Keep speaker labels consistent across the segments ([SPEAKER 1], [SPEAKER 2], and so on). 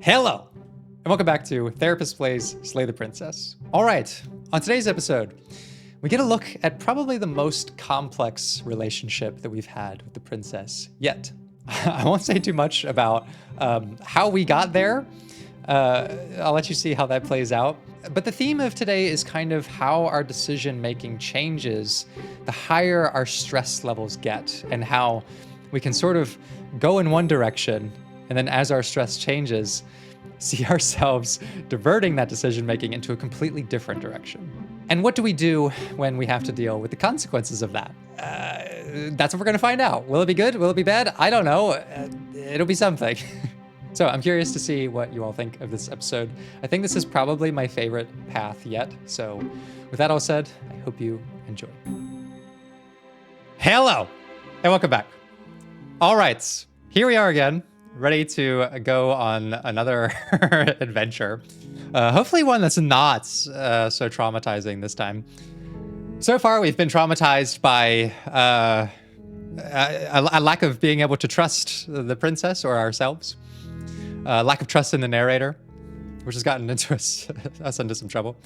[SPEAKER 1] Hello, and welcome back to Therapist Plays Slay the Princess. All right, on today's episode, we get a look at probably the most complex relationship that we've had with the princess yet. I won't say too much about how we got there. I'll let you see how that plays out. But the theme of today is kind of how our decision-making changes the higher our stress levels get, and how we can sort of go in one direction, and then as our stress changes, see ourselves diverting that decision-making into a completely different direction. And what do we do when we have to deal with the consequences of that? That's what we're gonna find out. Will it be good? Will it be bad? I don't know. It'll be something. So I'm curious to see what you all think of this episode. I think this is probably my favorite path yet. So with that all said, I hope you enjoy. Hello, and welcome back. All right, here we are again, ready to go on another adventure. Hopefully one that's not so traumatizing this time. So far, we've been traumatized by a lack of being able to trust the princess or ourselves. Lack of trust in the narrator, which has gotten into us into some trouble.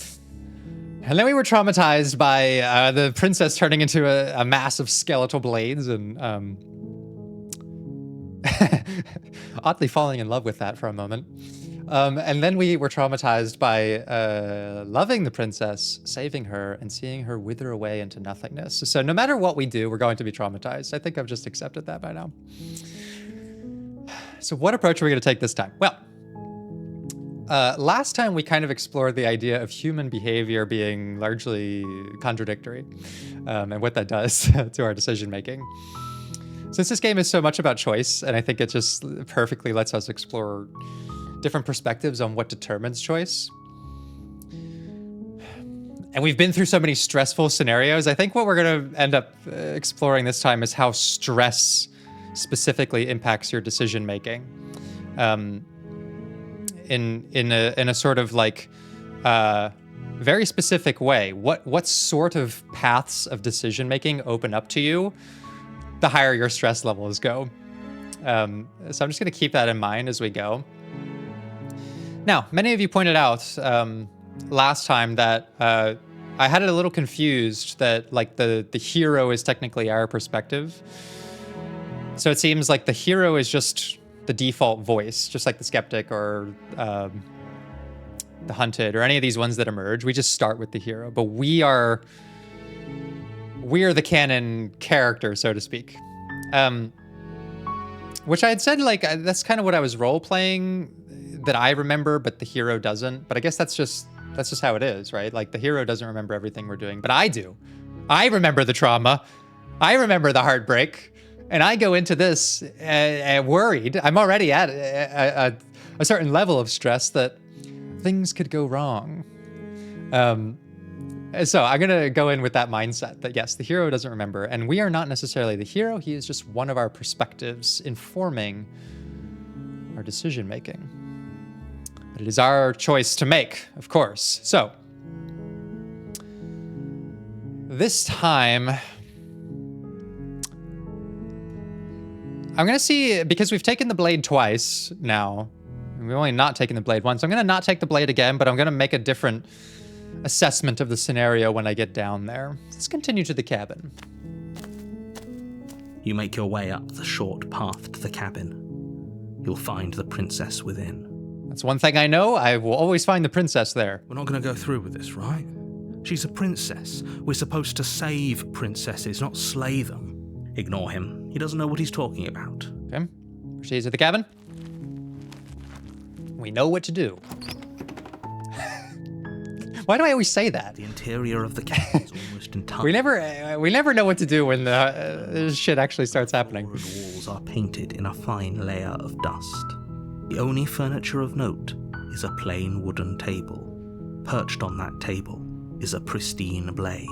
[SPEAKER 1] And then we were traumatized by the princess turning into a mass of skeletal blades and oddly falling in love with that for a moment. And then we were traumatized by loving the princess, saving her, and seeing her wither away into nothingness. So no matter what we do, we're going to be traumatized. I think I've just accepted that by now. So what approach are we going to take this time? Well, last time we kind of explored the idea of human behavior being largely contradictory, and what that does to our decision making. Since this game is so much about choice, and I think it just perfectly lets us explore different perspectives on what determines choice. And we've been through so many stressful scenarios. I think what we're going to end up exploring this time is how stress specifically impacts your decision making, in a sort of like very specific way. What sort of paths of decision making open up to you the higher your stress levels go. So I'm just going to keep that in mind as we go. Now, many of you pointed out last time that I had it a little confused that like the hero is technically our perspective. So it seems like the hero is just the default voice, just like the skeptic or the hunted or any of these ones that emerge. We just start with the hero, but we are the canon character, so to speak. Which I had said, like, that's kind of what I was role-playing that I remember, but the hero doesn't. But I guess that's just how it is, right? Like, the hero doesn't remember everything we're doing, but I do. I remember the trauma. I remember the heartbreak. And I go into this worried. I'm already at a certain level of stress that things could go wrong. So I'm going to go in with that mindset that, yes, the hero doesn't remember. And we are not necessarily the hero. He is just one of our perspectives informing our decision making. But it is our choice to make, of course. So this time, I'm going to see, because we've taken the blade twice now, and we've only not taken the blade once. I'm going to not take the blade again, but I'm going to make a different assessment of the scenario when I get down there. Let's continue to the cabin.
[SPEAKER 2] You make your way up the short path to the cabin. You'll find the princess within.
[SPEAKER 1] That's one thing I know. I will always find the princess there.
[SPEAKER 2] We're not going to go through with this, right? She's a princess. We're supposed to save princesses, not slay them. Ignore him. He doesn't know what he's talking about.
[SPEAKER 1] Okay. She's at the cabin. We know what to do. Why do I always say that?
[SPEAKER 2] The interior of the cabin is almost entirely...
[SPEAKER 1] We never know what to do when the shit actually starts happening.
[SPEAKER 2] The floor and walls are painted in a fine layer of dust. The only furniture of note is a plain wooden table. Perched on that table is a pristine blade.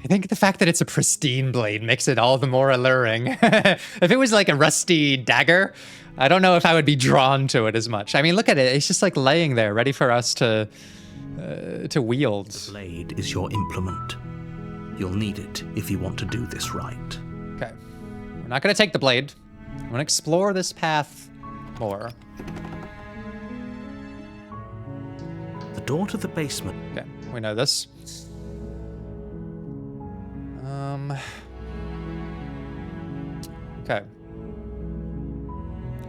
[SPEAKER 1] I think the fact that it's a pristine blade makes it all the more alluring. If it was like a rusty dagger, I don't know if I would be drawn to it as much. I mean, look at it. It's just like laying there, ready for us to wield.
[SPEAKER 2] The blade is your implement. You'll need it if you want to do this right.
[SPEAKER 1] Okay. We're not going to take the blade. I want to explore this path more.
[SPEAKER 2] door to the basement.
[SPEAKER 1] Okay, we know this. Okay.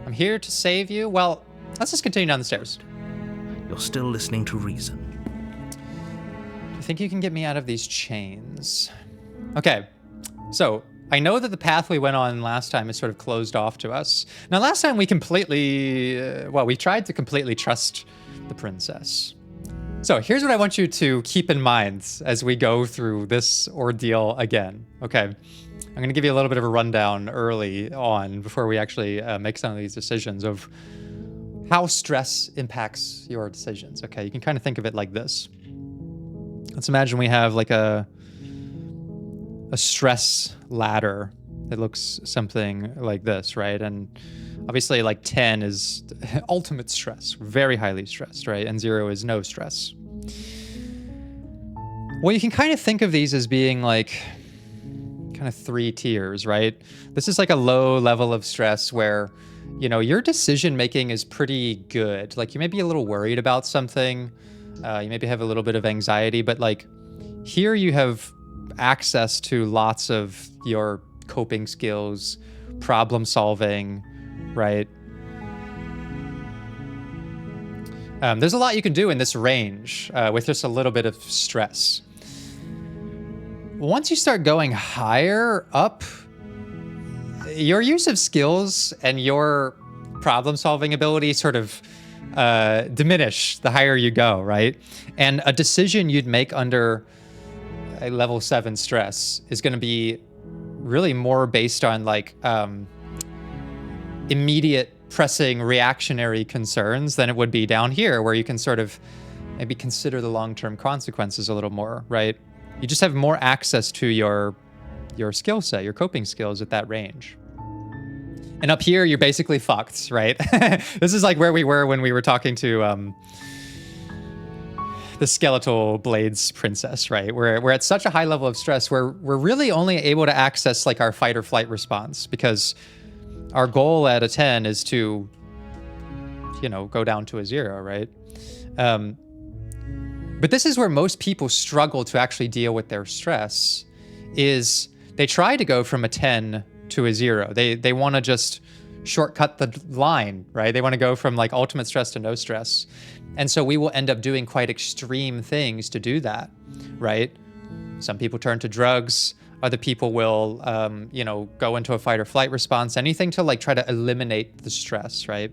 [SPEAKER 1] I'm here to save you. Well, let's just continue down the stairs.
[SPEAKER 2] You're still listening to reason.
[SPEAKER 1] Do you think you can get me out of these chains? Okay, so I know that the path we went on last time is sort of closed off to us. Now, last time we completely, we tried to completely trust the princess. So here's what I want you to keep in mind as we go through this ordeal again, okay? I'm going to give you a little bit of a rundown early on before we actually make some of these decisions of how stress impacts your decisions, okay? You can kind of think of it like this. Let's imagine we have like a stress ladder that looks something like this, right? And obviously like 10 is ultimate stress, very highly stressed, right? And 0 is no stress. Well, you can kind of think of these as being like kind of 3 tiers, right? This is like a low level of stress where, you know, your decision making is pretty good. Like you may be a little worried about something. You maybe have a little bit of anxiety, but like here you have access to lots of your coping skills, problem solving, right? There's a lot you can do in this range with just a little bit of stress. Once you start going higher up, your use of skills and your problem solving ability sort of diminish the higher you go, right? And a decision you'd make under a level 7 stress is going to be really more based on like immediate pressing reactionary concerns than it would be down here, where you can sort of maybe consider the long-term consequences a little more, right? You just have more access to your skill set, your coping skills at that range. And up here, you're basically fucked, right? This is like where we were when we were talking to the skeletal blades princess, right? We're at such a high level of stress where we're really only able to access like our fight or flight response, because our goal at a 10 is to, you know, go down to a 0, right? But this is where most people struggle to actually deal with their stress, is they try to go from a 10 to a 0. They want to just shortcut the line, right? They want to go from like ultimate stress to no stress. And so we will end up doing quite extreme things to do that, right? Some people turn to drugs. Other people will, you know, go into a fight or flight response, anything to like try to eliminate the stress, right?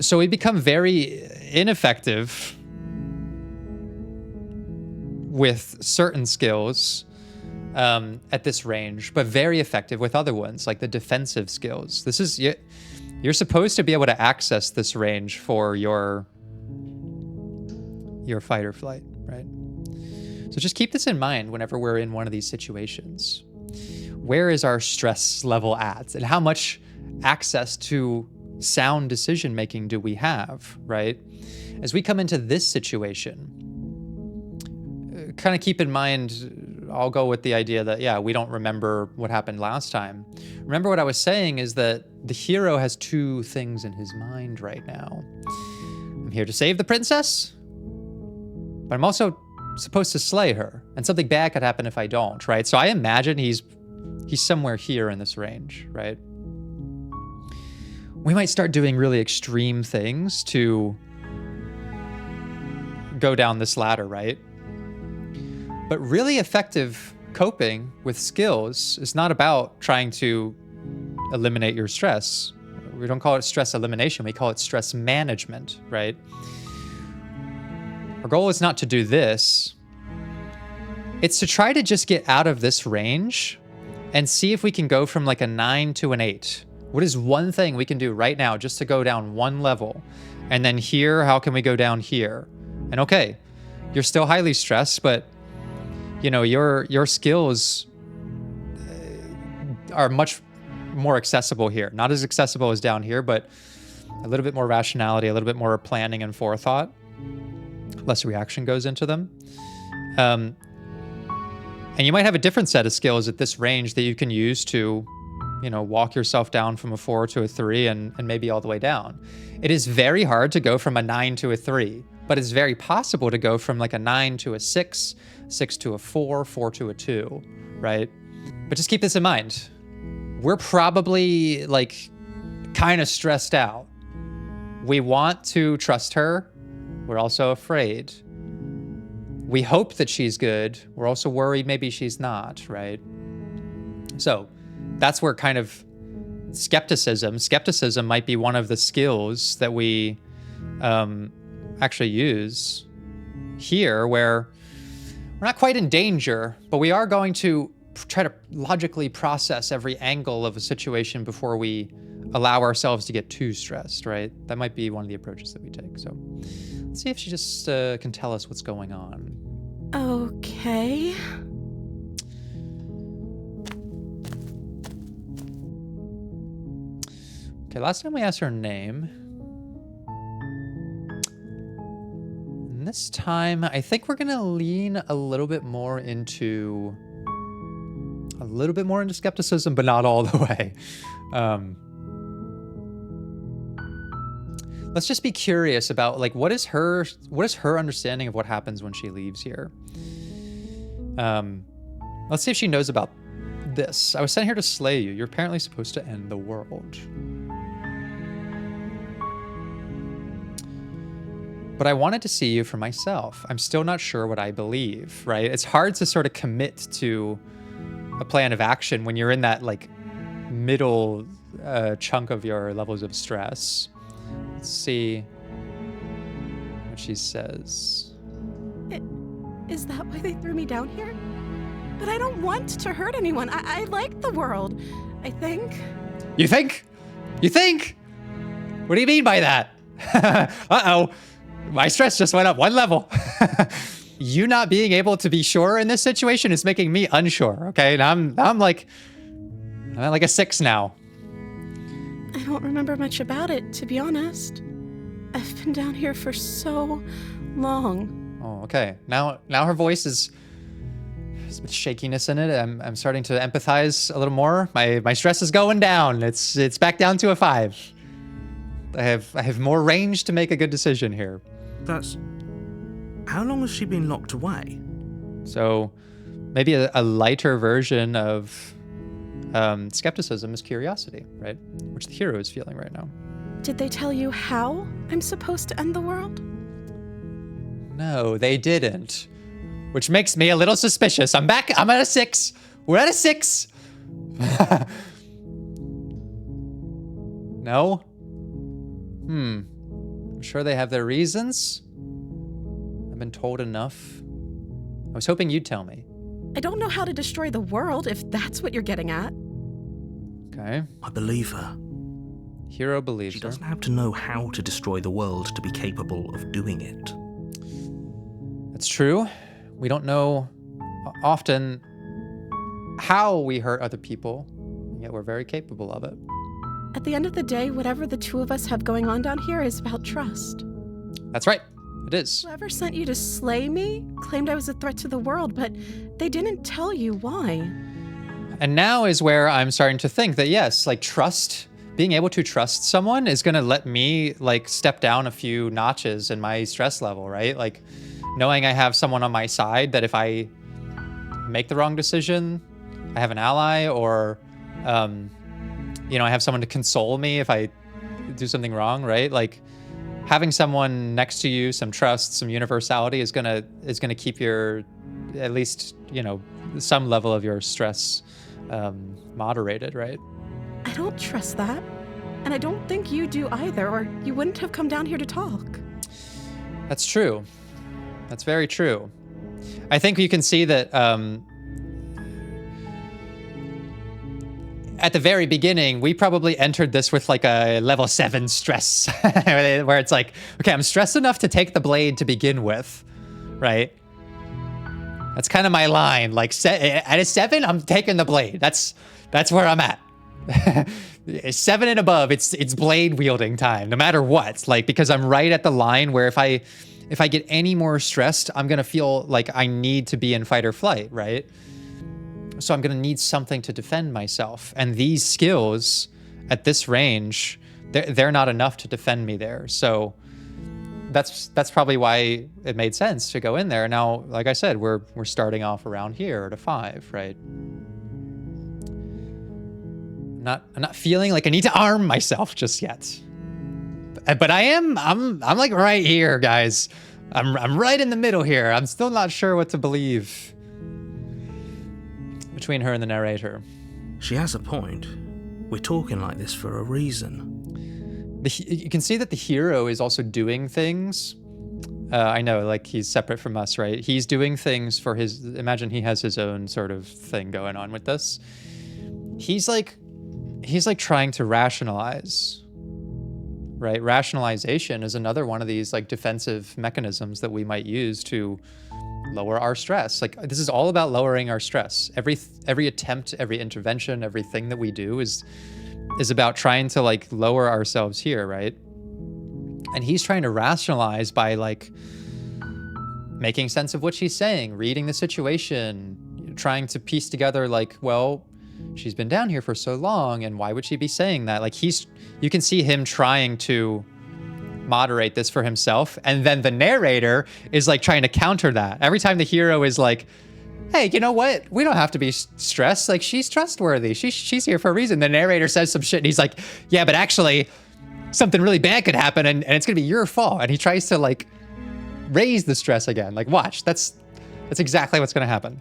[SPEAKER 1] So we become very ineffective with certain skills at this range, but very effective with other ones, like the defensive skills. This is, you're supposed to be able to access this range for your fight or flight, right? So just keep this in mind whenever we're in one of these situations. Where is our stress level at, and how much access to sound decision making do we have, right? As we come into this situation, kind of keep in mind, I'll go with the idea that, yeah, we don't remember what happened last time. Remember what I was saying is that the hero has 2 things in his mind right now. I'm here to save the princess, but I'm also supposed to slay her, and something bad could happen if I don't, right? So I imagine he's somewhere here in this range, right? We might start doing really extreme things to go down this ladder, right? But really effective coping with skills is not about trying to eliminate your stress. We don't call it stress elimination, we call it stress management, right? Our goal is not to do this. It's to try to just get out of this range and see if we can go from like a 9 to an 8. What is one thing we can do right now just to go down one level? And then here, how can we go down here? And okay, you're still highly stressed, but you know, your skills are much more accessible here. Not as accessible as down here, but a little bit more rationality, a little bit more planning and forethought. Less reaction goes into them. And you might have a different set of skills at this range that you can use to, you know, walk yourself down from a 4 to a 3 and maybe all the way down. It is very hard to go from a 9 to a 3. but it's very possible to go from like a 9 to a 6, 6 to a 4, 4 to a 2, right? But just keep this in mind. We're probably like kind of stressed out. We want to trust her. We're also afraid. We hope that she's good. We're also worried maybe she's not, right? So that's where kind of skepticism might be one of the skills that we actually use here, where we're not quite in danger, but we are going to try to logically process every angle of a situation before we allow ourselves to get too stressed, right? That might be one of the approaches that we take. So let's see if she just can tell us what's going on.
[SPEAKER 3] Okay.
[SPEAKER 1] Okay, last time we asked her name. And this time, I think we're gonna lean a little bit more into skepticism, but not all the way. Let's just be curious about like what is her understanding of what happens when she leaves here. Let's see if she knows about this. I was sent here to slay you. You're apparently supposed to end the world. But I wanted to see you for myself. I'm still not sure what I believe, right? It's hard to sort of commit to a plan of action when you're in that like middle chunk of your levels of stress. Let's see what she says.
[SPEAKER 3] Is that why they threw me down here? But I don't want to hurt anyone. I like the world, I think.
[SPEAKER 1] You think? You think? What do you mean by that? Uh-oh. My stress just went up one level. You not being able to be sure in this situation is making me unsure, okay? And I'm at like a 6 now.
[SPEAKER 3] I don't remember much about it, to be honest. I've been down here for so long.
[SPEAKER 1] Oh, okay. Now her voice is there's a bit of shakiness in it. I'm starting to empathize a little more. My stress is going down. It's back down to a 5. I have more range to make a good decision here.
[SPEAKER 2] How long has she been locked away?
[SPEAKER 1] So maybe a lighter version of skepticism is curiosity, right? Which the hero is feeling right now.
[SPEAKER 3] Did they tell you how I'm supposed to end the world?
[SPEAKER 1] No, they didn't. Which makes me a little suspicious. I'm back. I'm at a 6. We're at a 6. No? I'm sure they have their reasons. I've been told enough. I was hoping you'd tell me.
[SPEAKER 3] I don't know how to destroy the world, if that's what you're getting at.
[SPEAKER 1] Okay.
[SPEAKER 2] I believe her.
[SPEAKER 1] Hero believes
[SPEAKER 2] She
[SPEAKER 1] her.
[SPEAKER 2] doesn't have to know how to destroy the world to be capable of doing it.
[SPEAKER 1] That's true. We don't know often how we hurt other people, and yet we're very capable of it.
[SPEAKER 3] At the end of the day, whatever the two of us have going on down here is about trust.
[SPEAKER 1] That's right. It is.
[SPEAKER 3] Whoever sent you to slay me claimed I was a threat to the world, but they didn't tell you why.
[SPEAKER 1] And now is where I'm starting to think that yes, like trust, being able to trust someone is going to let me like step down a few notches in my stress level, right? Like knowing I have someone on my side that if I make the wrong decision, I have an ally, or I have someone to console me if I do something wrong, right? Like having someone next to you, some trust, some universality is gonna keep your, at least, some level of your stress moderated, right?
[SPEAKER 3] I don't trust that. And I don't think you do either, or you wouldn't have come down here to talk.
[SPEAKER 1] That's true. That's very true. I think you can see that at the very beginning, we probably entered this with like a level 7 stress, where it's like, okay, I'm stressed enough to take the blade to begin with, right? That's kind of my line. Like at a 7, I'm taking the blade. That's where I'm at. 7 and above, it's blade wielding time, no matter what. Like, because I'm right at the line where if I get any more stressed, I'm gonna feel like I need to be in fight or flight, right? So I'm gonna need something to defend myself. And these skills at this range, they're not enough to defend me there. So that's probably why it made sense to go in there. Now, like I said, we're starting off around here at a 5, right? I'm not feeling like I need to arm myself just yet. But I'm like right here, guys. I'm right in the middle here. I'm still not sure what to believe between her and the narrator.
[SPEAKER 2] She has a point. We're talking like this for a reason.
[SPEAKER 1] You can see that the hero is also doing things. I know, like, he's separate from us, right? He's doing things for his... Imagine he has his own sort of thing going on with this. He's like trying to rationalize, right? Rationalization is another one of these like defensive mechanisms that we might use to lower our stress. Like, this is all about lowering our stress. Every attempt, every intervention, everything that we do is about trying to like lower ourselves here, right? And he's trying to rationalize by like making sense of what she's saying, reading the situation, trying to piece together like, well, she's been down here for so long, and why would she be saying that? Like, you can see him trying to moderate this for himself, and then the narrator is like trying to counter that. Every time the hero is like, hey, you know what? We don't have to be stressed. Like, she's trustworthy. She's here for a reason. The narrator says some shit, and he's like, yeah, but actually, something really bad could happen, and it's gonna be your fault. And he tries to like raise the stress again. Like, watch, that's exactly what's gonna happen.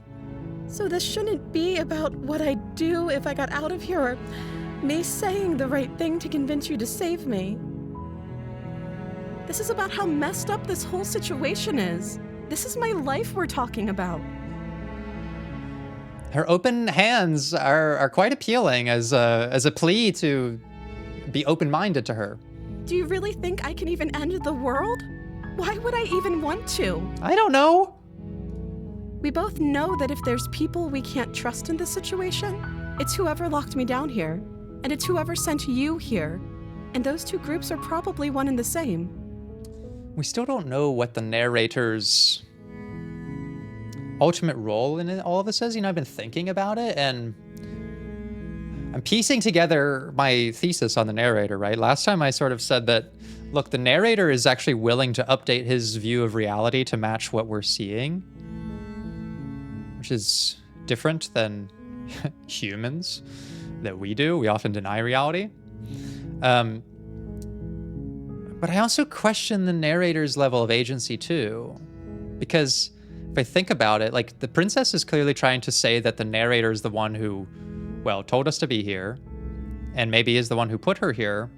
[SPEAKER 3] So this shouldn't be about what I'd do if I got out of here, or me saying the right thing to convince you to save me. This is about how messed up this whole situation is. This is my life we're talking about.
[SPEAKER 1] Her open hands are quite appealing as a plea to be open-minded to her.
[SPEAKER 3] Do you really think I can even end the world? Why would I even want to?
[SPEAKER 1] I don't know.
[SPEAKER 3] We both know that if there's people we can't trust in this situation, it's whoever locked me down here, and it's whoever sent you here. And those two groups are probably one and the same.
[SPEAKER 1] We still don't know what the narrator's ultimate role in all of this is. You know, I've been thinking about it, and I'm piecing together my thesis on the narrator, right? Last time I sort of said that, look, the narrator is actually willing to update his view of reality to match what we're seeing, which is different than humans that we do. We often deny reality. But I also question the narrator's level of agency too, because if I think about it, like, the princess is clearly trying to say that the narrator is the one who, well, told us to be here, and maybe is the one who put her here.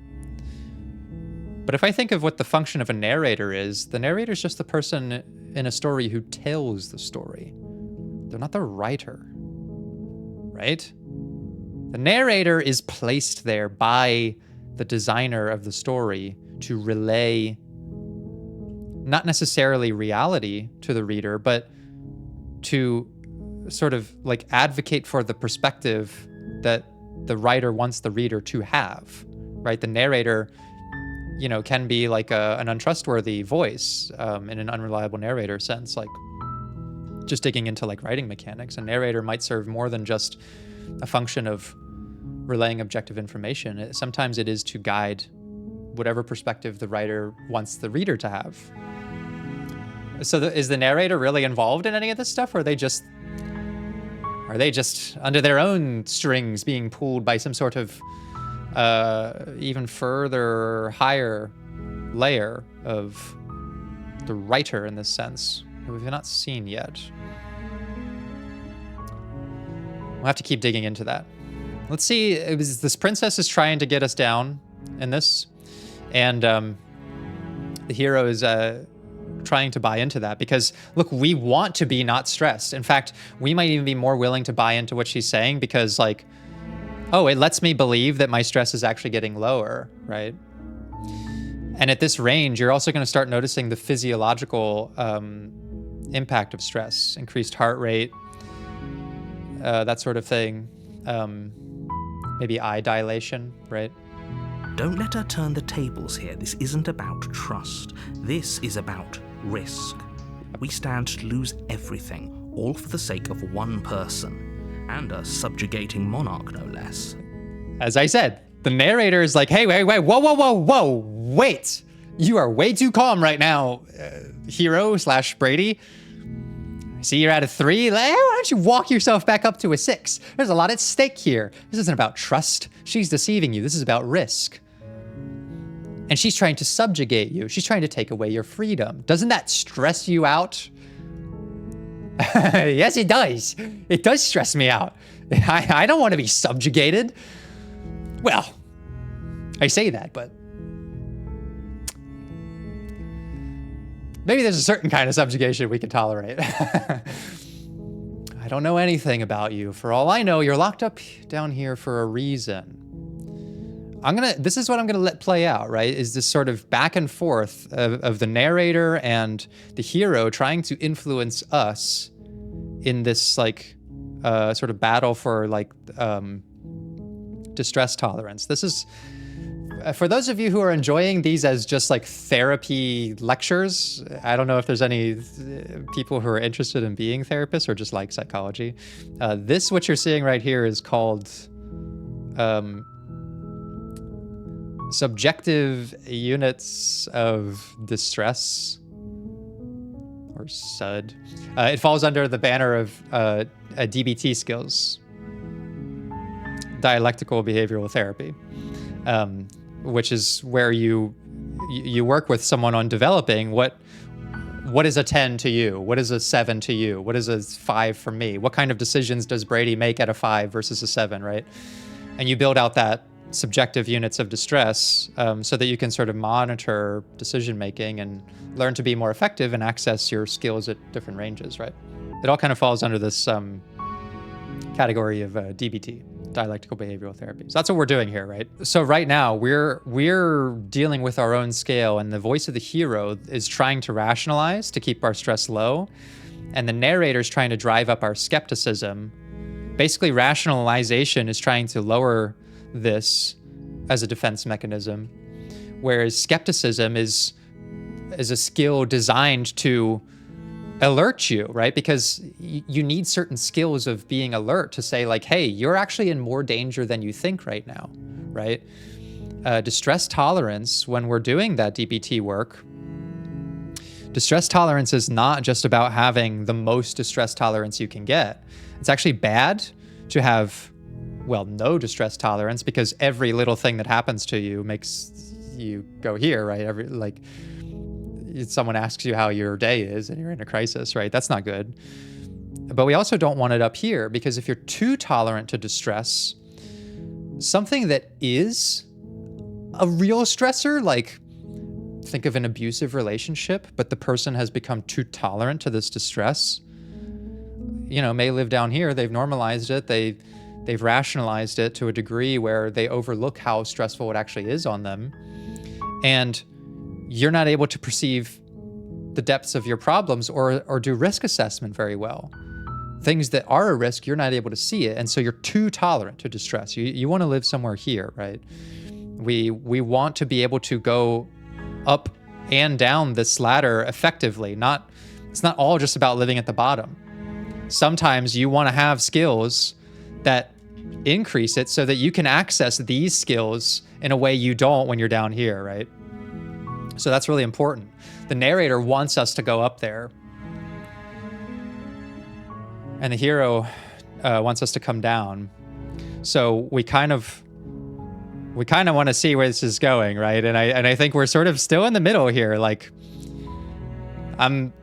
[SPEAKER 1] But if I think of what the function of a narrator is, the narrator is just the person in a story who tells the story. They're not the writer, right? The narrator is placed there by the designer of the story to relay not necessarily reality to the reader, but to sort of like advocate for the perspective that the writer wants the reader to have, right? The narrator, you know, can be like an untrustworthy voice in an unreliable narrator sense. Like, just digging into like writing mechanics, a narrator might serve more than just a function of relaying objective information. Sometimes it is to guide whatever perspective the writer wants the reader to have. So is the narrator really involved in any of this stuff, or are they just under their own strings being pulled by some sort of even further higher layer of the writer in this sense that we've not seen yet? We'll have to keep digging into that. Let's see, this princess is trying to get us down in this, and the hero is trying to buy into that because, look, we want to be not stressed. In fact, we might even be more willing to buy into what she's saying because, like, oh, it lets me believe that my stress is actually getting lower, right? And at this range, you're also going to start noticing the physiological impact of stress, increased heart rate, that sort of thing. Maybe eye dilation, right?
[SPEAKER 2] Don't let her turn the tables here. This isn't about trust. This is about risk. We stand to lose everything, all for the sake of one person, and a subjugating monarch, no less.
[SPEAKER 1] As I said, the narrator is like, hey, wait, whoa, wait. You are way too calm right now, hero/Brady. I see you're at a 3. Why don't you walk yourself back up to a 6? There's a lot at stake here. This isn't about trust. She's deceiving you. This is about risk. And she's trying to subjugate you. She's trying to take away your freedom. Doesn't that stress you out? Yes, it does. It does stress me out. I don't want to be subjugated. Well, I say that, but maybe there's a certain kind of subjugation we can tolerate. I don't know anything about you. For all I know, you're locked up down here for a reason. This is what I'm gonna let play out, right? Is this sort of back and forth of the narrator and the hero trying to influence us in this like sort of battle for like distress tolerance. This is, for those of you who are enjoying these as just like therapy lectures, I don't know if there's any people who are interested in being therapists or just like psychology. What you're seeing right here is called subjective units of distress, or SUD. It falls under the banner of DBT skills, dialectical behavioral therapy, which is where you work with someone on developing what is a 10 to you, what is a 7 to you, what is a 5 for me, what kind of decisions does Brady make at a 5 versus a 7, right? And you build out that subjective units of distress so that you can sort of monitor decision making and learn to be more effective and access your skills at different ranges, right? It all kind of falls under this category of DBT, dialectical behavioral therapy. So that's what we're doing here, right? So right now we're dealing with our own scale, and the voice of the hero is trying to rationalize to keep our stress low, and the narrator is trying to drive up our skepticism. Basically, rationalization is trying to lower this as a defense mechanism, whereas skepticism is a skill designed to alert you, right? Because you need certain skills of being alert to say like, hey, you're actually in more danger than you think right now, right? Distress tolerance, when we're doing that DBT work, distress tolerance is not just about having the most distress tolerance you can get. It's actually bad to have, well, no distress tolerance, because every little thing that happens to you makes you go here, right? Someone asks you how your day is and you're in a crisis, right? That's not good. But we also don't want it up here, because if you're too tolerant to distress, something that is a real stressor, like think of an abusive relationship, but the person has become too tolerant to this distress, may live down here. They've normalized it. They've rationalized it to a degree where they overlook how stressful it actually is on them. And you're not able to perceive the depths of your problems or do risk assessment very well. Things that are a risk, you're not able to see it. And so you're too tolerant to distress. You want to live somewhere here, right? We want to be able to go up and down this ladder effectively. It's not all just about living at the bottom. Sometimes you want to have skills that increase it so that you can access these skills in a way you don't when you're down here, right? So that's really important. The narrator wants us to go up there, and the hero wants us to come down. So we kind of want to see where this is going, right? And I think we're sort of still in the middle here. Like I'm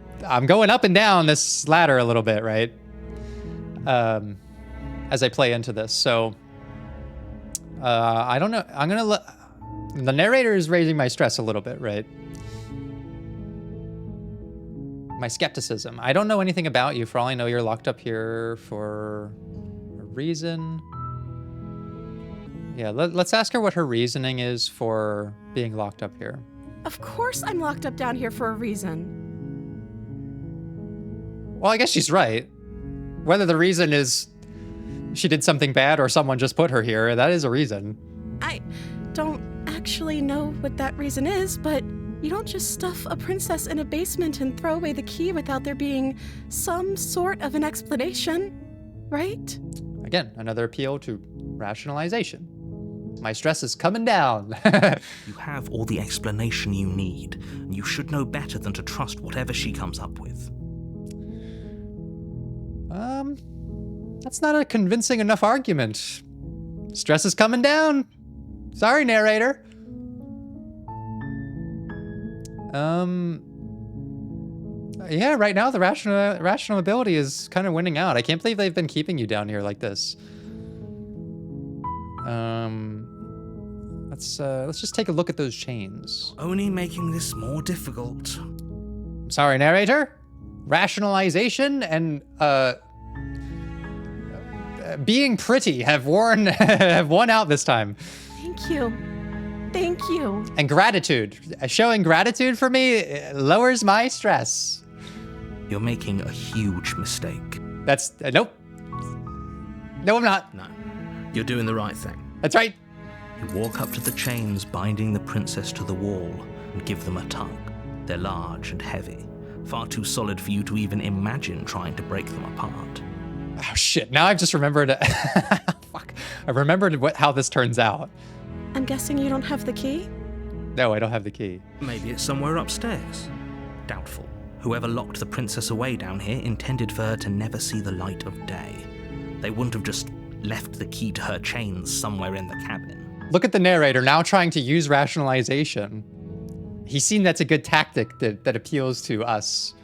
[SPEAKER 1] going up and down this ladder a little bit, right? As I play into this. So I don't know. I'm going to the narrator is raising my stress a little bit, right? My skepticism. I don't know anything about you. For all I know, you're locked up here for a reason. Yeah, let's ask her what her reasoning is for being locked up here.
[SPEAKER 3] Of course I'm locked up down here for a reason.
[SPEAKER 1] Well, I guess she's right. Whether the reason is she did something bad or someone just put her here, that is a reason.
[SPEAKER 3] I don't actually know what that reason is, but you don't just stuff a princess in a basement and throw away the key without there being some sort of an explanation, right?
[SPEAKER 1] Again, another appeal to rationalization. My stress is coming down.
[SPEAKER 2] You have all the explanation you need, and you should know better than to trust whatever she comes up with.
[SPEAKER 1] That's not a convincing enough argument. Stress is coming down. Sorry, narrator. Yeah, right now the rational ability is kind of winning out. I can't believe they've been keeping you down here like this. Let's just take a look at those chains.
[SPEAKER 2] Only making this more difficult.
[SPEAKER 1] Sorry, narrator. Rationalization and being pretty have won out this time.
[SPEAKER 3] Thank you. Thank you.
[SPEAKER 1] And gratitude. Showing gratitude for me lowers my stress.
[SPEAKER 2] You're making a huge mistake.
[SPEAKER 1] That's nope. No, I'm not.
[SPEAKER 2] No, you're doing the right thing.
[SPEAKER 1] That's right.
[SPEAKER 2] You walk up to the chains binding the princess to the wall and give them a tug. They're large and heavy, far too solid for you to even imagine trying to break them apart.
[SPEAKER 1] Oh shit, now I've just remembered. Fuck. I remembered how this turns out.
[SPEAKER 3] I'm guessing you don't have the key?
[SPEAKER 1] No, I don't have the key.
[SPEAKER 2] Maybe it's somewhere upstairs. Doubtful. Whoever locked the princess away down here intended for her to never see the light of day. They wouldn't have just left the key to her chains somewhere in the cabin.
[SPEAKER 1] Look at the narrator now trying to use rationalization. He's seen that's a good tactic that appeals to us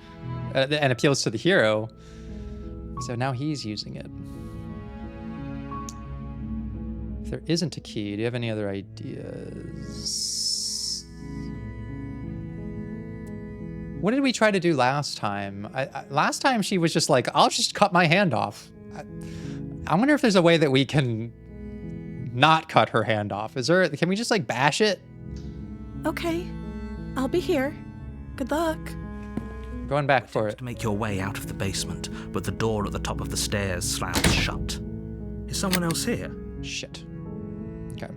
[SPEAKER 1] and appeals to the hero. So now he's using it. If there isn't a key, do you have any other ideas? What did we try to do last time? Last time she was just like, I'll just cut my hand off. I wonder if there's a way that we can not cut her hand off. Can we just like bash it?
[SPEAKER 3] Okay. I'll be here. Good luck.
[SPEAKER 1] Going back for it.
[SPEAKER 2] To make your way out of the basement, but the door at the top of the stairs slams shut. Is someone else here?
[SPEAKER 1] Shit. Okay.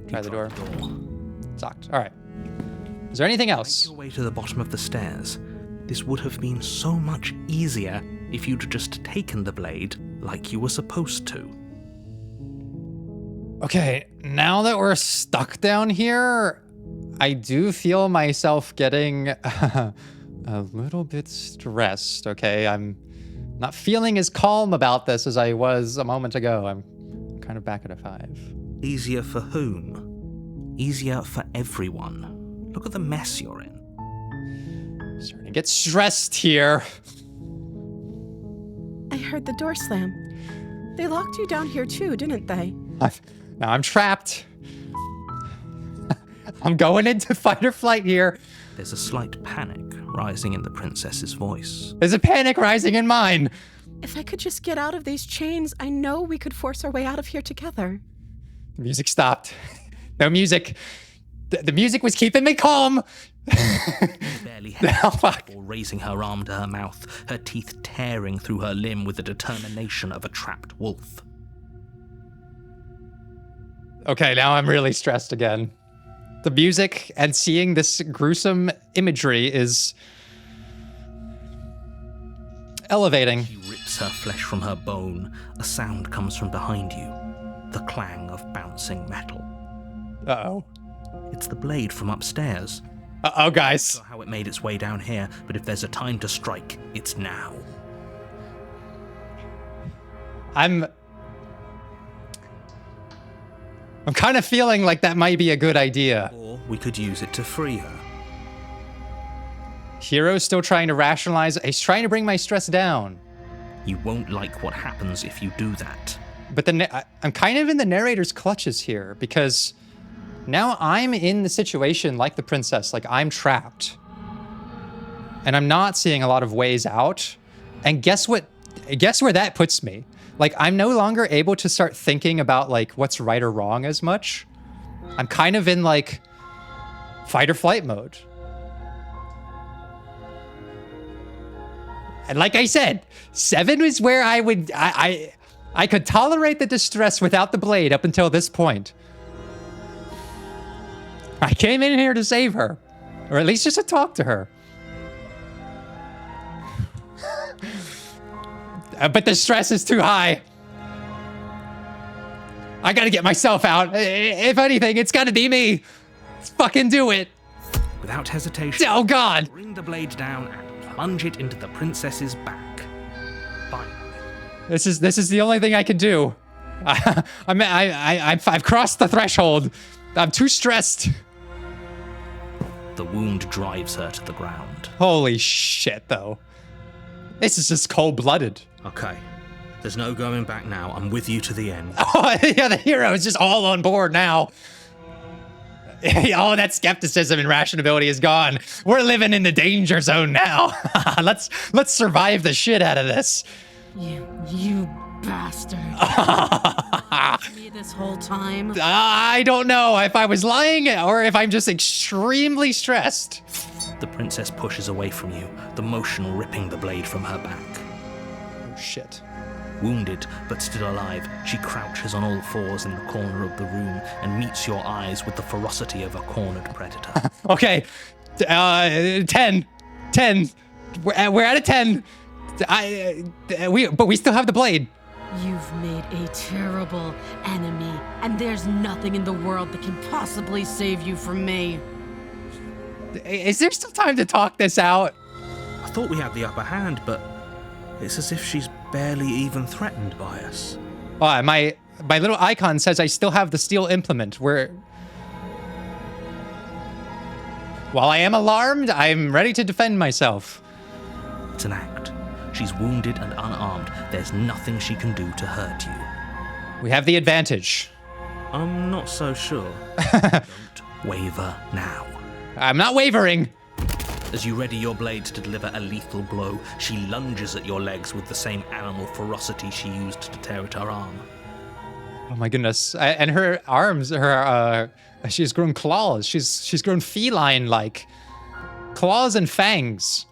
[SPEAKER 1] Try the door. It's locked. All right. Is there anything else?
[SPEAKER 2] Make your way to the bottom of the stairs. This would have been so much easier if you'd just taken the blade like you were supposed to.
[SPEAKER 1] Okay, now that we're stuck down here, I do feel myself getting a little bit stressed, okay? I'm not feeling as calm about this as I was a moment ago. I'm kind of back at a 5.
[SPEAKER 2] Easier for whom? Easier for everyone. Look at the mess you're in.
[SPEAKER 1] Starting to get stressed here.
[SPEAKER 3] I heard the door slam. They locked you down here too, didn't they?
[SPEAKER 1] Now I'm trapped. I'm going into fight or flight here.
[SPEAKER 2] There's a slight panic rising in the princess's voice.
[SPEAKER 1] There's a panic rising in mine.
[SPEAKER 3] If I could just get out of these chains, I know we could force our way out of here together.
[SPEAKER 1] The music stopped. No music. The music was keeping me calm.
[SPEAKER 2] Barely held or raising her arm to her mouth, her teeth tearing through her limb with the determination of a trapped wolf.
[SPEAKER 1] Okay, now I'm really stressed again. The music and seeing this gruesome imagery is elevating.
[SPEAKER 2] She rips her flesh from her bone. A sound comes from behind you. The clang of bouncing metal.
[SPEAKER 1] Uh-oh.
[SPEAKER 2] It's the blade from upstairs.
[SPEAKER 1] Uh-oh, guys.
[SPEAKER 2] I don't know how it made its way down here, but if there's a time to strike, it's now.
[SPEAKER 1] I'm kind of feeling like that might be a good idea.
[SPEAKER 2] Or we could use it to free her.
[SPEAKER 1] Hero's still trying to rationalize. He's trying to bring my stress down.
[SPEAKER 2] You won't like what happens if you do that.
[SPEAKER 1] But I'm kind of in the narrator's clutches here because now I'm in the situation like the princess, like I'm trapped. And I'm not seeing a lot of ways out. And guess what? Guess where that puts me? Like, I'm no longer able to start thinking about like what's right or wrong as much. I'm kind of in like fight or flight mode. And like I said, 7 is where I could tolerate the distress without the blade up until this point. I came in here to save her, or at least just to talk to her. But the stress is too high. I gotta get myself out. If anything, it's gotta be me. Let's fucking do it.
[SPEAKER 2] Without hesitation,
[SPEAKER 1] Oh God.
[SPEAKER 2] bring the blade down and plunge it into the princess's back. Finally.
[SPEAKER 1] This is the only thing I can do. I've crossed the threshold. I'm too stressed.
[SPEAKER 2] The wound drives her to the ground.
[SPEAKER 1] Holy shit, though. This is just cold-blooded.
[SPEAKER 2] Okay. There's no going back now. I'm with you to the end.
[SPEAKER 1] Oh, yeah, the hero is just all on board now. All that skepticism and rationality is gone. We're living in the danger zone now. Let's survive the shit out of this.
[SPEAKER 3] You bastard. Me this whole time?
[SPEAKER 1] I don't know if I was lying or if I'm just extremely stressed.
[SPEAKER 2] The princess pushes away from you, the motion ripping the blade from her back.
[SPEAKER 1] Oh, shit.
[SPEAKER 2] Wounded, but still alive, she crouches on all fours in the corner of the room and meets your eyes with the ferocity of a cornered predator.
[SPEAKER 1] Okay. 10. We're at a 10. But we still have the blade.
[SPEAKER 4] You've made a terrible enemy, and there's nothing in the world that can possibly save you from me.
[SPEAKER 1] Is there still time to talk this out?
[SPEAKER 2] I thought we had the upper hand, but it's as if she's barely even threatened by us.
[SPEAKER 1] My little icon says I still have the steel implement. While I am alarmed, I'm ready to defend myself.
[SPEAKER 2] It's an act. She's wounded and unarmed. There's nothing she can do to hurt you.
[SPEAKER 1] We have the advantage.
[SPEAKER 2] I'm not so sure. Don't waver now.
[SPEAKER 1] I'm not wavering.
[SPEAKER 2] As you ready your blade to deliver a lethal blow, she lunges at your legs with the same animal ferocity she used to tear at her arm.
[SPEAKER 1] Oh my goodness. And her arms, she's grown claws. She's grown feline-like. Claws and fangs.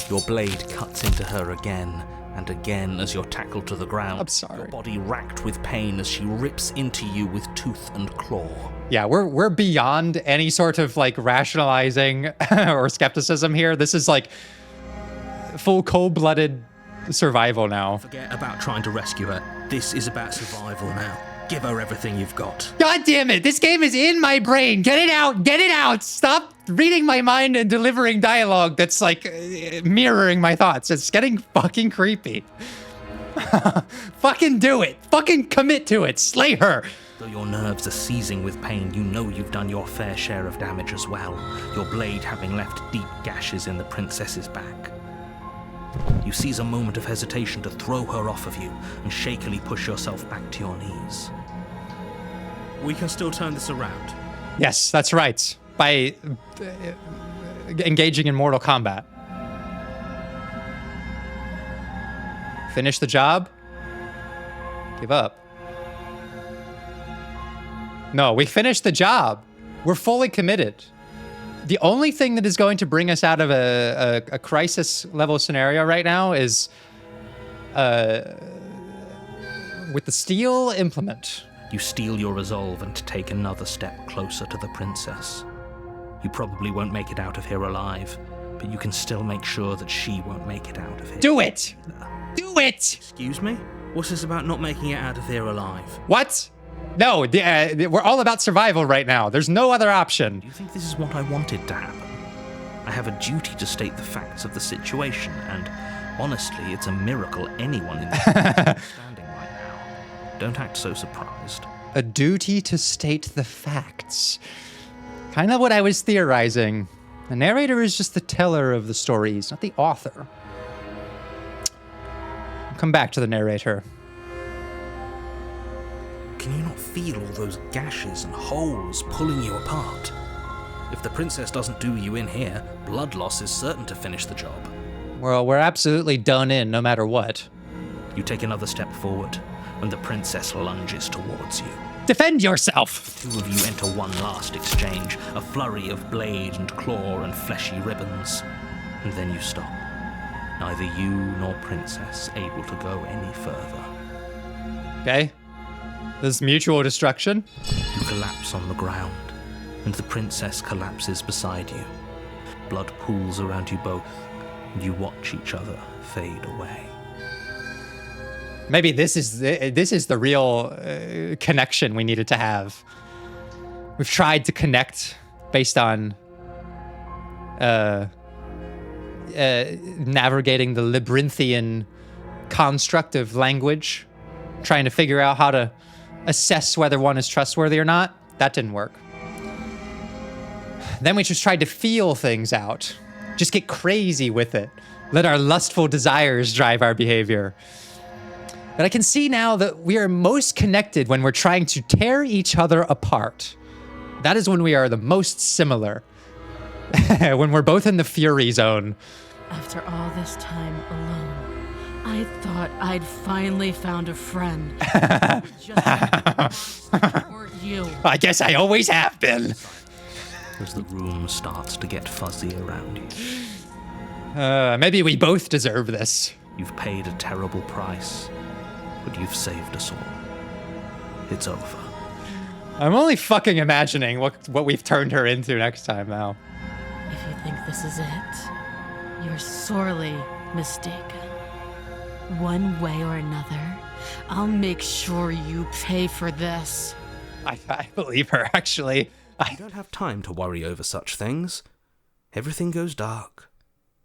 [SPEAKER 2] Your blade cuts into her again and again as you're tackled to the ground.
[SPEAKER 1] I'm sorry.
[SPEAKER 2] Your body racked with pain as she rips into you with tooth and claw.
[SPEAKER 1] Yeah, we're beyond any sort of like rationalizing or skepticism here. This is like full cold-blooded survival now.
[SPEAKER 2] Forget about trying to rescue her. This is about survival now. Give her everything you've got.
[SPEAKER 1] God damn it, this game is in my brain. Get it out, get it out. Stop reading my mind and delivering dialogue that's like mirroring my thoughts. It's getting fucking creepy. Fucking do it. Fucking commit to it. Slay her.
[SPEAKER 2] Though your nerves are seizing with pain, you know you've done your fair share of damage as well, your blade having left deep gashes in the princess's back. You seize a moment of hesitation to throw her off of you and shakily push yourself back to your knees. We can still turn this around.
[SPEAKER 1] Yes, that's right. By engaging in Mortal Kombat. Finish the job. Give up. No, we finished the job. We're fully committed. The only thing that is going to bring us out of a crisis level scenario right now is with the steel implement.
[SPEAKER 2] You steel your resolve and take another step closer to the princess. You probably won't make it out of here alive, but you can still make sure that she won't make it out of here.
[SPEAKER 1] Do it! Do it!
[SPEAKER 2] Excuse me? What's this about not making it out of here alive?
[SPEAKER 1] What? No, we're all about survival right now. There's no other option.
[SPEAKER 2] Do you think this is what I wanted to happen? I have a duty to state the facts of the situation, and honestly, it's a miracle anyone in this room is standing right now. Don't act so surprised.
[SPEAKER 1] A duty to state the facts. Kind of what I was theorizing. The narrator is just the teller of the stories, not the author. I'll come back to the narrator.
[SPEAKER 2] Can you not feel all those gashes and holes pulling you apart? If the princess doesn't do you in here, blood loss is certain to finish the job.
[SPEAKER 1] Well, we're absolutely done in no matter what.
[SPEAKER 2] You take another step forward when the princess lunges towards you.
[SPEAKER 1] Defend yourself!
[SPEAKER 2] The two of you enter one last exchange, a flurry of blade and claw and fleshy ribbons. And then you stop. Neither you nor princess able to go any further.
[SPEAKER 1] Okay. This mutual destruction.
[SPEAKER 2] You collapse on the ground, and the princess collapses beside you. Blood pools around you both, and you watch each other fade away.
[SPEAKER 1] Maybe this is the real connection we needed to have. We've tried to connect based on navigating the labyrinthian construct of language, trying to figure out how to assess whether one is trustworthy or not. That didn't work. Then we just tried to feel things out, just get crazy with it, let our lustful desires drive our behavior. But I can see now that we are most connected when we're trying to tear each other apart. That is when we are the most similar. When we're both in the fury zone.
[SPEAKER 4] After all this time alone, I thought I'd finally found a friend. Just weren't you.
[SPEAKER 1] I guess I always have been.
[SPEAKER 2] As the room starts to get fuzzy around you.
[SPEAKER 1] Maybe we both deserve this.
[SPEAKER 2] You've paid a terrible price, but you've saved us all. It's over.
[SPEAKER 1] I'm only fucking imagining what we've turned her into next time now.
[SPEAKER 4] If you think this is it, you're sorely mistaken. One way or another, I'll make sure you pay for this.
[SPEAKER 1] I believe her, actually.
[SPEAKER 2] You don't have time to worry over such things. Everything goes dark,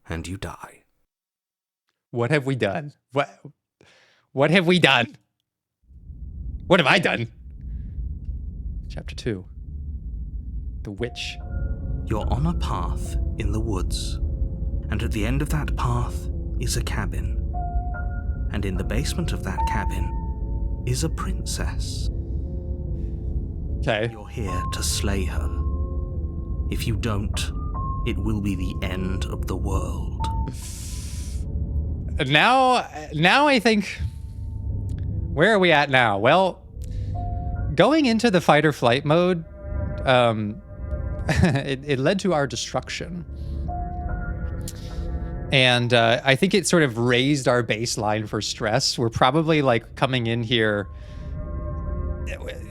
[SPEAKER 2] and you die.
[SPEAKER 1] What have we done? What have we done? What have I done? Chapter 2. The Witch.
[SPEAKER 2] You're on a path in the woods, and at the end of that path is a cabin. And in the basement of that cabin is a princess.
[SPEAKER 1] Okay.
[SPEAKER 2] You're here to slay her. If you don't, it will be the end of the world.
[SPEAKER 1] Now I think, where are we at now? Well, going into the fight or flight mode, it led to our destruction. And I think it sort of raised our baseline for stress. We're probably like coming in here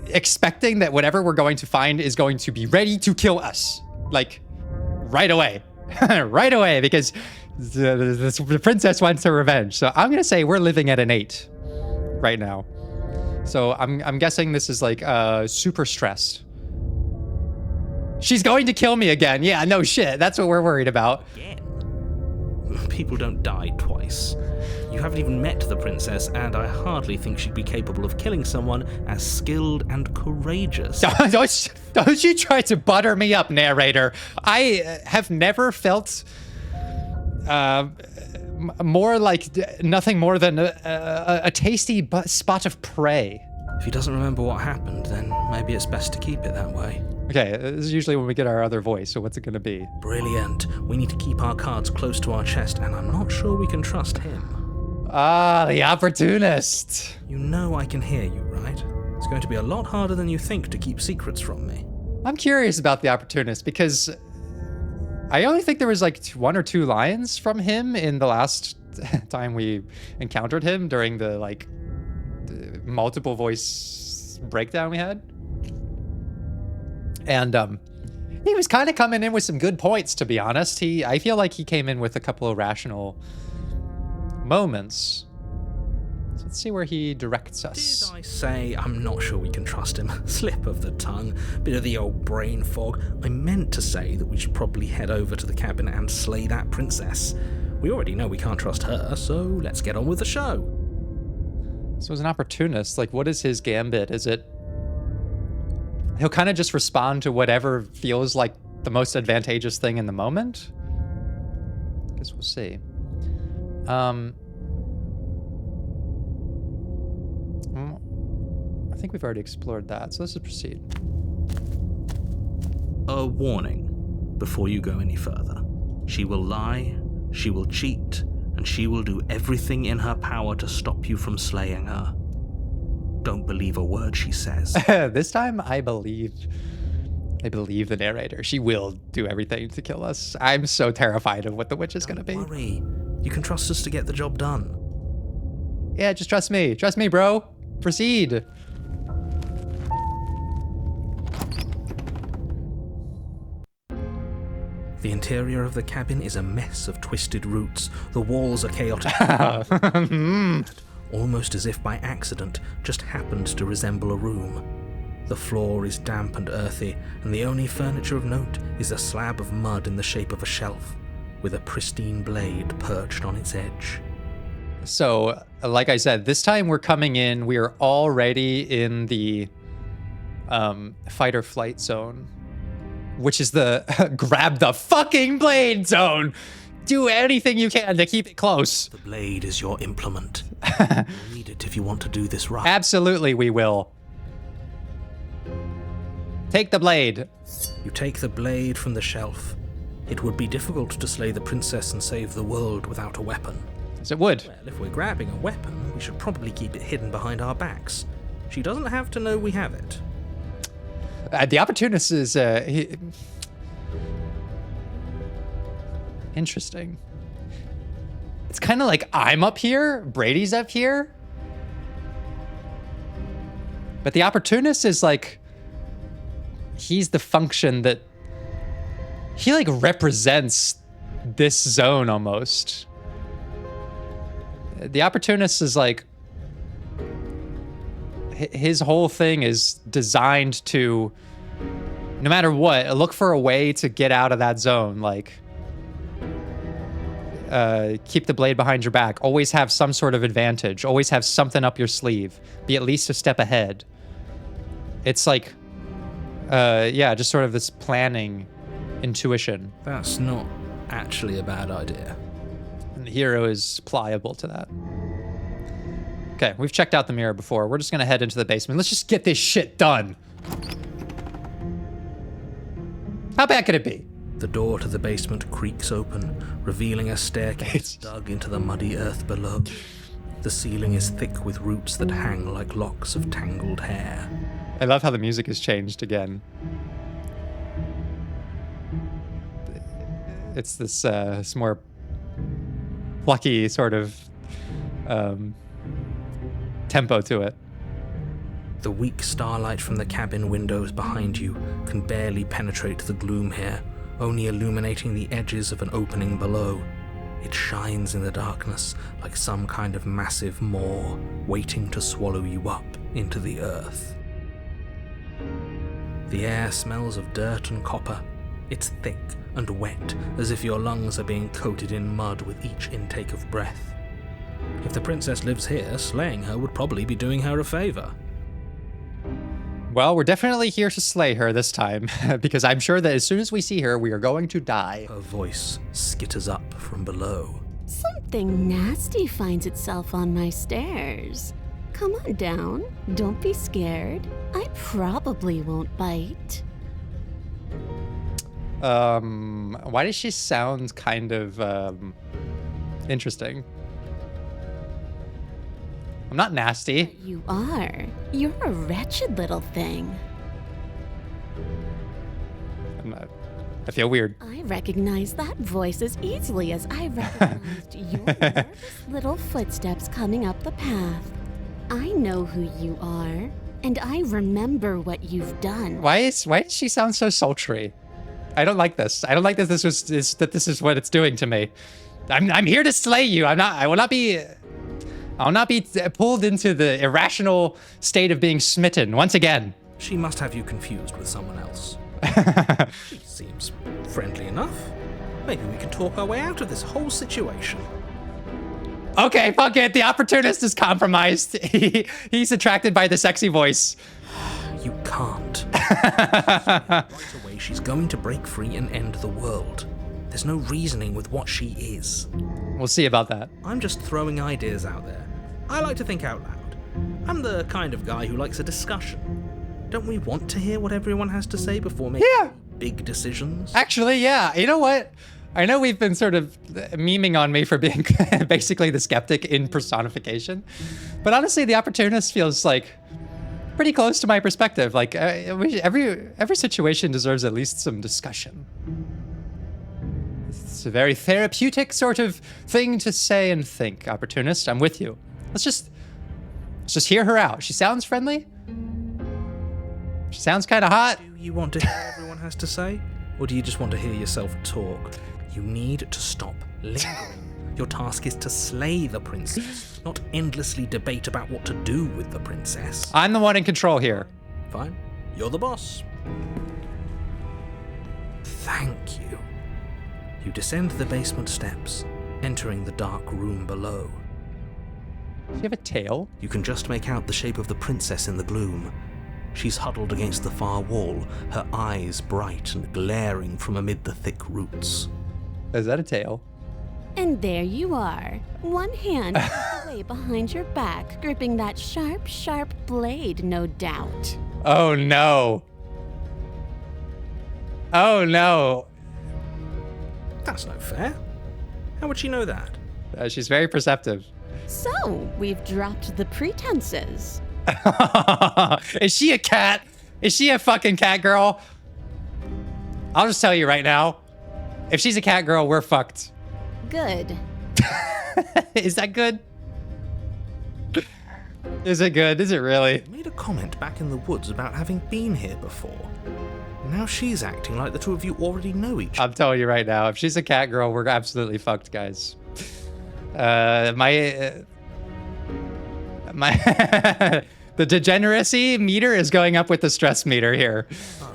[SPEAKER 1] expecting that whatever we're going to find is going to be ready to kill us. Like, right away. Right away, because the princess wants her revenge. So I'm going to say we're living at an 8 right now. So I'm guessing this is like super stressed. She's going to kill me again. Yeah, no shit. That's what we're worried about.
[SPEAKER 2] Again? People don't die twice. You haven't even met the princess, and I hardly think she'd be capable of killing someone as skilled and courageous.
[SPEAKER 1] Don't you try to butter me up, narrator. I have never felt more like nothing more than a tasty spot of prey.
[SPEAKER 2] If he doesn't remember what happened, then maybe it's best to keep it that way.
[SPEAKER 1] Okay, this is usually when we get our other voice, so what's it going to be?
[SPEAKER 2] Brilliant. We need to keep our cards close to our chest, and I'm not sure we can trust him.
[SPEAKER 1] Ah, the opportunist.
[SPEAKER 2] You know I can hear you, right? It's going to be a lot harder than you think to keep secrets from me.
[SPEAKER 1] I'm curious about the opportunist because I only think there was like 1 or 2 lines from him in the last time we encountered him during the like multiple voice breakdown we had. And he was kind of coming in with some good points, to be honest. I feel like he came in with a couple of rational moments. So let's see where he directs us.
[SPEAKER 2] Did I say I'm not sure we can trust him? Slip of the tongue, bit of the old brain fog. I meant to say that we should probably head over to the cabin and slay that princess. We already know we can't trust her, so let's get on with the show.
[SPEAKER 1] So as an opportunist, like, what is his gambit? Is it he'll kind of just respond to whatever feels like the most advantageous thing in the moment? Guess we'll see. I think we've already explored that, so let's just proceed.
[SPEAKER 2] A warning before you go any further. She will lie, she will cheat, and she will do everything in her power to stop you from slaying her. Don't believe a word she says.
[SPEAKER 1] This time, I believe the narrator. She will do everything to kill us. I'm so terrified of what the witch is going to be.
[SPEAKER 2] Don't worry. You can trust us to get the job done.
[SPEAKER 1] Yeah, just trust me. Trust me, bro. Proceed.
[SPEAKER 2] The interior of the cabin is a mess of twisted roots. The walls are chaotic. almost as if by accident, just happened to resemble a room. The floor is damp and earthy, and the only furniture of note is a slab of mud in the shape of a shelf, with a pristine blade perched on its edge.
[SPEAKER 1] So, like I said, this time we're coming in, we are already in the fight or flight zone, which is the grab the fucking blade zone. Do anything you can to keep it close.
[SPEAKER 2] The blade is your implement. You'll need it if you want to do this right.
[SPEAKER 1] Absolutely, we will. Take the blade.
[SPEAKER 2] You take the blade from the shelf. It would be difficult to slay the princess and save the world without a weapon.
[SPEAKER 1] Yes, it would.
[SPEAKER 2] Well, if we're grabbing a weapon, we should probably keep it hidden behind our backs. She doesn't have to know we have it.
[SPEAKER 1] The opportunist is interesting. It's kind of like I'm up here, Brady's up here. But the opportunist is like, he's the function that he like represents this zone almost. The opportunist is like, his whole thing is designed to, no matter what, look for a way to get out of that zone. Like, keep the blade behind your back. Always have some sort of advantage. Always have something up your sleeve. Be at least a step ahead. It's like, yeah, just sort of this planning intuition.
[SPEAKER 2] That's not actually a bad idea.
[SPEAKER 1] And the hero is pliable to that. Okay, we've checked out the mirror before. We're just gonna head into the basement. Let's just get this shit done. How bad could it be?
[SPEAKER 2] The door to the basement creaks open, revealing a staircase dug into the muddy earth below. The ceiling is thick with roots that hang like locks of tangled hair.
[SPEAKER 1] I love how the music has changed again. It's this more plucky sort of tempo to it.
[SPEAKER 2] The weak starlight from the cabin windows behind you can barely penetrate the gloom here, only illuminating the edges of an opening below. It shines in the darkness like some kind of massive maw waiting to swallow you up into the earth. The air smells of dirt and copper. It's thick and wet, as if your lungs are being coated in mud with each intake of breath. If the princess lives here, slaying her would probably be doing her a favor.
[SPEAKER 1] Well, we're definitely here to slay her this time, because I'm sure that as soon as we see her, we are going to die.
[SPEAKER 2] Her voice skitters up from below.
[SPEAKER 4] Something nasty finds itself on my stairs. Come on down. Don't be scared. I probably won't bite.
[SPEAKER 1] Why does she sound kind of, interesting? I'm not nasty.
[SPEAKER 4] You are. You're a wretched little thing.
[SPEAKER 1] I'm not. I feel weird.
[SPEAKER 4] I recognize that voice as easily as I recognized your nervous little footsteps coming up the path. I know who you are, and I remember what you've done.
[SPEAKER 1] Why does she sound so sultry? I don't like this. I don't like that this is what it's doing to me. I'm here to slay you. I will not be pulled into the irrational state of being smitten once again.
[SPEAKER 2] She must have you confused with someone else. She seems friendly enough. Maybe we can talk our way out of this whole situation.
[SPEAKER 1] Okay, fuck it. The opportunist is compromised. He's attracted by the sexy voice.
[SPEAKER 2] You can't. Right away, she's going to break free and end the world. There's no reasoning with what she is.
[SPEAKER 1] We'll see about that.
[SPEAKER 2] I'm just throwing ideas out there. I like to think out loud. I'm the kind of guy who likes a discussion. Don't we want to hear what everyone has to say before making big decisions?
[SPEAKER 1] Actually, yeah. You know what? I know we've been sort of memeing on me for being basically the skeptic in personification, but honestly, the opportunist feels like pretty close to my perspective. Like every situation deserves at least some discussion. It's a very therapeutic sort of thing to say and think. Opportunist, I'm with you. Let's just hear her out. She sounds friendly. She sounds kind of hot.
[SPEAKER 2] Do you want to hear what everyone has to say? Or do you just want to hear yourself talk? You need to stop lingering Your task is to slay the princess, not endlessly debate about what to do with the princess.
[SPEAKER 1] I'm the one in control here.
[SPEAKER 2] Fine. You're the boss. Thank you. You descend the basement steps, entering the dark room below.
[SPEAKER 1] Do you have a tail?
[SPEAKER 2] You can just make out the shape of the princess in the gloom. She's huddled against the far wall, her eyes bright and glaring from amid the thick roots.
[SPEAKER 1] Is that a tail?
[SPEAKER 4] And there you are, one hand away behind your back, gripping that sharp, sharp blade, no doubt.
[SPEAKER 1] Oh no. Oh no.
[SPEAKER 2] That's no fair. How would she know that?
[SPEAKER 1] She's very perceptive.
[SPEAKER 4] So, we've dropped the pretenses.
[SPEAKER 1] Is she a cat? Is she a fucking cat girl? I'll just tell you right now. If she's a cat girl, we're fucked.
[SPEAKER 4] Good.
[SPEAKER 1] Is that good? Is it good? Is it really?
[SPEAKER 2] Made a comment back in the woods about having been here before. Now she's acting like the two of you already know each other.
[SPEAKER 1] I'm telling you right now, if she's a cat girl, we're absolutely fucked, guys. My the degeneracy meter is going up with the stress meter here.
[SPEAKER 2] Oh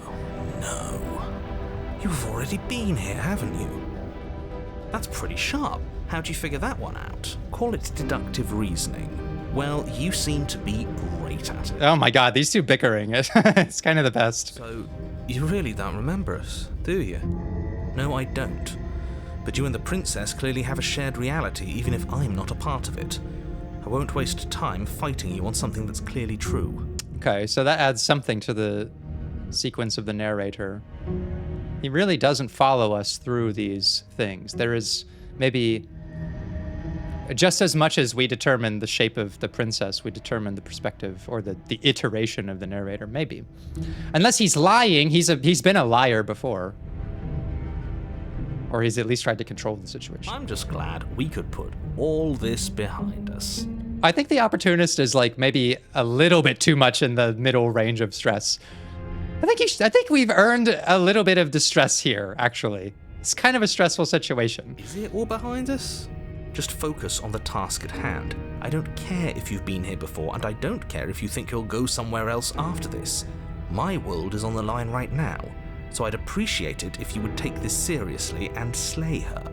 [SPEAKER 2] no. You've already been here, haven't you? That's pretty sharp. How'd you figure that one out? Call it deductive reasoning. Well, you seem to be great at it.
[SPEAKER 1] Oh my god, these two bickering. It's kind of the best.
[SPEAKER 2] So, you really don't remember us, do you? No, I don't. But you and the princess clearly have a shared reality, even if I'm not a part of it. I won't waste time fighting you on something that's clearly true.
[SPEAKER 1] Okay, so that adds something to the sequence of the narrator. He really doesn't follow us through these things. There is maybe just as much as we determine the shape of the princess, we determine the perspective or the iteration of the narrator, maybe. Unless he's lying, he's been a liar before. Or he's at least tried to control the situation.
[SPEAKER 2] I'm just glad we could put all this behind us.
[SPEAKER 1] I think the opportunist is like maybe a little bit too much in the middle range of stress. I think we've earned a little bit of distress here, actually. It's kind of a stressful situation.
[SPEAKER 2] Is it all behind us? Just focus on the task at hand. I don't care if you've been here before, and I don't care if you think you'll go somewhere else after this. My world is on the line right now, so I'd appreciate it if you would take this seriously and slay her.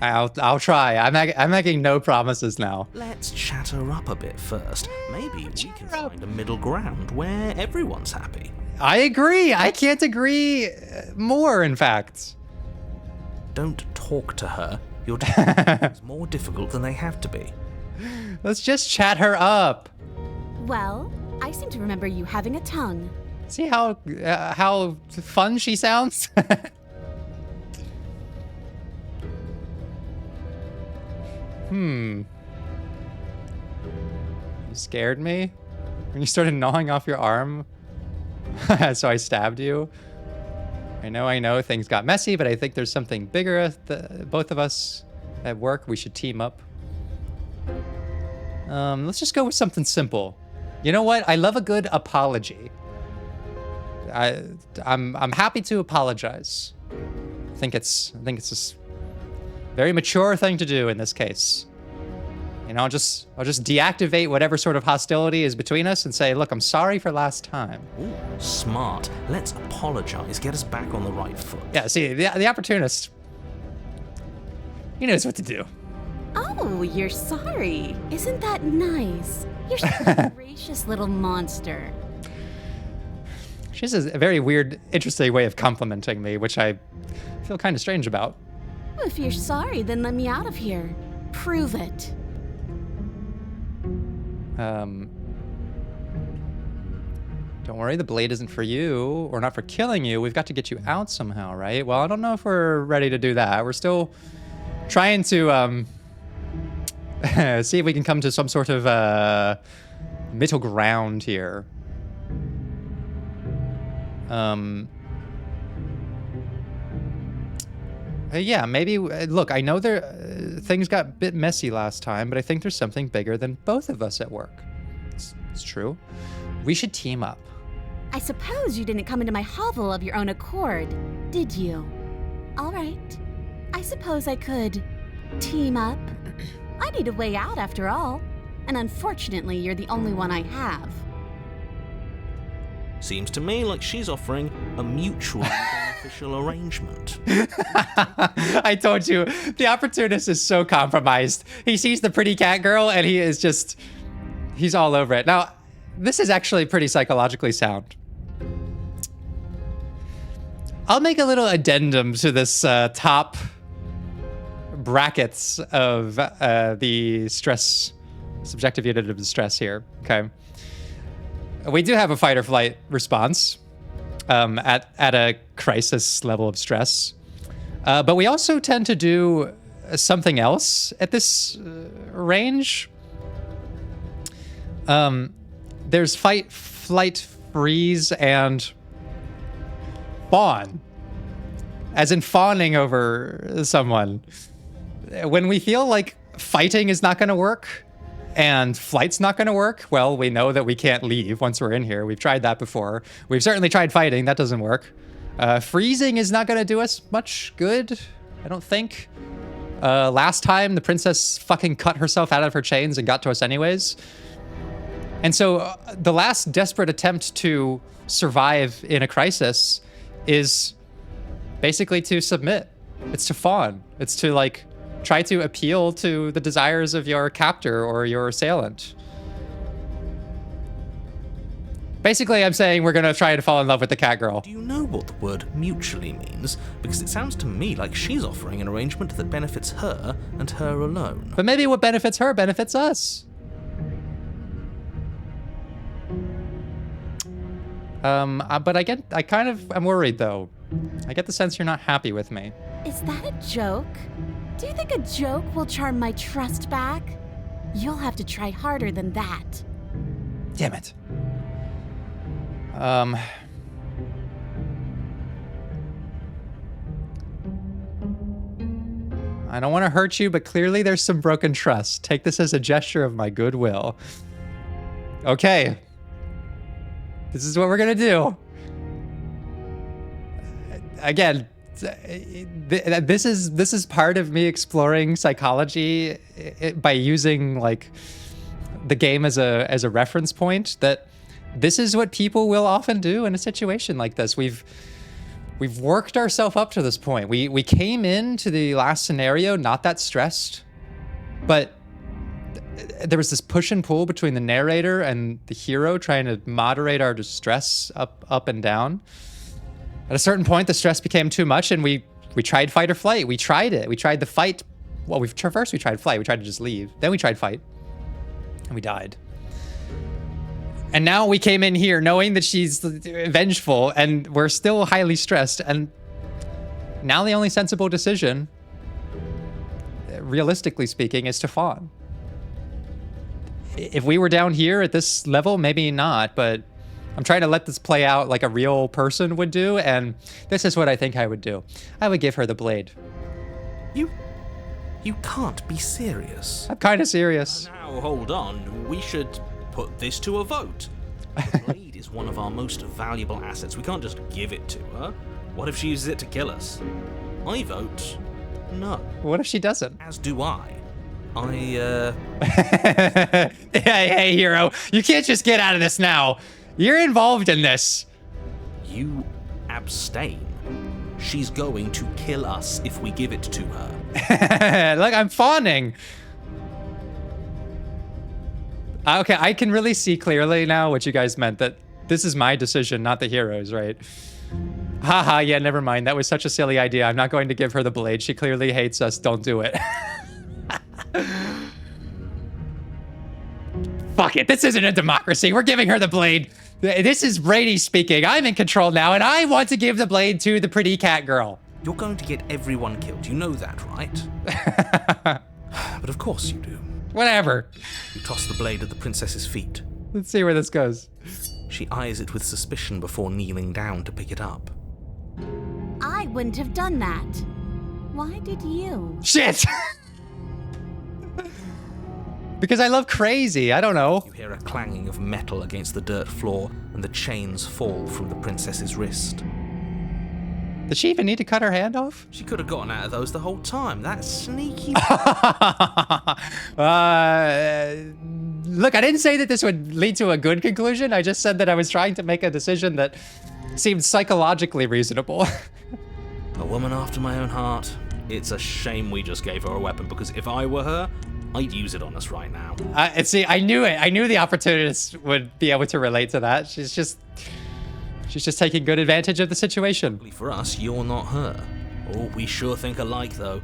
[SPEAKER 1] I'll try. I'm making no promises now.
[SPEAKER 2] Let's chat her up a bit first. Maybe we can find a middle ground where everyone's happy.
[SPEAKER 1] I agree. I can't agree more, in fact.
[SPEAKER 2] Don't talk to her. Your it's more difficult than they have to be.
[SPEAKER 1] Let's just chat her up.
[SPEAKER 4] Well, I seem to remember you having a tongue.
[SPEAKER 1] See how fun she sounds? You scared me when you started gnawing off your arm. So I stabbed you. I know things got messy, but I think there's something bigger at both of us at work. We should team up. Let's just go with something simple. You know what? I love a good apology. I'm happy to apologize. I think it's a very mature thing to do in this case. You know, I'll just deactivate whatever sort of hostility is between us and say, look, I'm sorry for last time.
[SPEAKER 2] Ooh, smart. Let's apologize. Get us back on the right foot.
[SPEAKER 1] Yeah, see, the opportunist, he knows what to do.
[SPEAKER 4] Oh, you're sorry. Isn't that nice? You're such a gracious little monster.
[SPEAKER 1] She has a very weird, interesting way of complimenting me, which I feel kind of strange about.
[SPEAKER 4] Well, if you're sorry, then let me out of here. Prove it.
[SPEAKER 1] Don't worry, the blade isn't for you, or not for killing you. We've got to get you out somehow, right? Well, I don't know if we're ready to do that. We're still trying to see if we can come to some sort of middle ground here. Yeah, maybe, look, I know things got a bit messy last time, but I think there's something bigger than both of us at work. It's true. We should team up.
[SPEAKER 4] I suppose you didn't come into my hovel of your own accord, did you? All right. I suppose I could Team up? I need a way out after all. And unfortunately, you're the only one I have.
[SPEAKER 2] Seems to me like she's offering a mutually beneficial arrangement.
[SPEAKER 1] I told you, the opportunist is so compromised. He sees the pretty cat girl and he's all over it. Now, this is actually pretty psychologically sound. I'll make a little addendum to this top brackets of the stress, subjective unit of stress here, okay? We do have a fight or flight response at a crisis level of stress. But we also tend to do something else at this range. There's fight, flight, freeze, and fawn. As in fawning over someone. When we feel like fighting is not going to work, and flight's not going to work, well, we know that we can't leave once we're in here. We've tried that before. We've certainly tried fighting. That doesn't work. Freezing is not going to do us much good, I don't think. Last time, the princess fucking cut herself out of her chains and got to us anyways. And so the last desperate attempt to survive in a crisis is basically to submit. It's to fawn. It's to, like, try to appeal to the desires of your captor or your assailant. Basically, I'm saying we're gonna try to fall in love with the cat girl.
[SPEAKER 2] Do you know what the word mutually means? Because it sounds to me like she's offering an arrangement that benefits her and her alone.
[SPEAKER 1] But maybe what benefits her benefits us. But I'm worried though. I get the sense you're not happy with me.
[SPEAKER 4] Is that a joke? Do you think a joke will charm my trust back? You'll have to try harder than that.
[SPEAKER 1] Damn it. I don't want to hurt you, but clearly there's some broken trust. Take this as a gesture of my goodwill. Okay. This is what we're gonna do. Again, this is part of me exploring psychology by using like the game as a reference point, that this is what people will often do in a situation like this. We've worked ourselves up to this point. We came into the last scenario not that stressed, but there was this push and pull between the narrator and the hero trying to moderate our distress up and down. At a certain point, the stress became too much, and we tried fight or flight. We tried it. We tried the fight. Well, first we tried flight. We tried to just leave. Then we tried fight, and we died. And now we came in here knowing that she's vengeful, and we're still highly stressed. And now the only sensible decision, realistically speaking, is to fawn. If we were down here at this level, maybe not, but I'm trying to let this play out like a real person would do, and this is what I think I would do. I would give her the blade.
[SPEAKER 2] You can't be serious.
[SPEAKER 1] I'm kind of serious.
[SPEAKER 2] Now, hold on. We should put this to a vote. The blade is one of our most valuable assets. We can't just give it to her. What if she uses it to kill us? I vote no.
[SPEAKER 1] What if she doesn't?
[SPEAKER 2] As do I.
[SPEAKER 1] Hey, hero. You can't just get out of this now. You're involved in this.
[SPEAKER 2] You abstain. She's going to kill us if we give it to her.
[SPEAKER 1] Look, I'm fawning. Okay, I can really see clearly now what you guys meant, that this is my decision, not the hero's, right? Haha, yeah, never mind. That was such a silly idea. I'm not going to give her the blade. She clearly hates us. Don't do it. Fuck it. This isn't a democracy. We're giving her the blade. This is Brady speaking. I'm in control now, and I want to give the blade to the pretty cat girl.
[SPEAKER 2] You're going to get everyone killed. You know that, right? But of course you do.
[SPEAKER 1] Whatever.
[SPEAKER 2] You toss the blade at the princess's feet.
[SPEAKER 1] Let's see where this goes.
[SPEAKER 2] She eyes it with suspicion before kneeling down to pick it up.
[SPEAKER 4] I wouldn't have done that. Why did you?
[SPEAKER 1] Shit! Because I love crazy. I don't know.
[SPEAKER 2] You hear a clanging of metal against the dirt floor, and the chains fall from the princess's wrist.
[SPEAKER 1] Did she even need to cut her hand off?
[SPEAKER 2] She could have gotten out of those the whole time. That sneaky...
[SPEAKER 1] Look, I didn't say that this would lead to a good conclusion. I just said that I was trying to make a decision that seemed psychologically reasonable.
[SPEAKER 2] A woman after my own heart. It's a shame we just gave her a weapon, because if I were her, I'd use it on us right now.
[SPEAKER 1] See, I knew it. I knew the opportunist would be able to relate to that. She's just taking good advantage of the situation.
[SPEAKER 2] For us, you're not her. Oh, we sure think alike, though.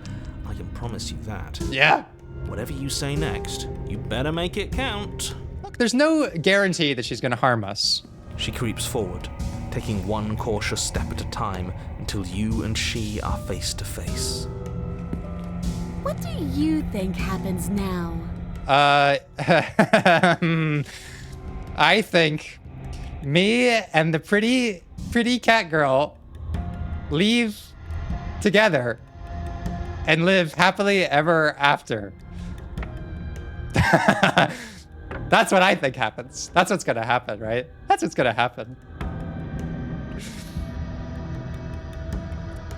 [SPEAKER 2] I can promise you that.
[SPEAKER 1] Yeah.
[SPEAKER 2] Whatever you say next, you better make it count.
[SPEAKER 1] Look, there's no guarantee that she's going to harm us.
[SPEAKER 2] She creeps forward, taking one cautious step at a time until you and she are face to face.
[SPEAKER 4] What do you think happens now?
[SPEAKER 1] I think me and the pretty cat girl leave together and live happily ever after. That's what I think happens. That's what's gonna happen, right? That's what's gonna happen.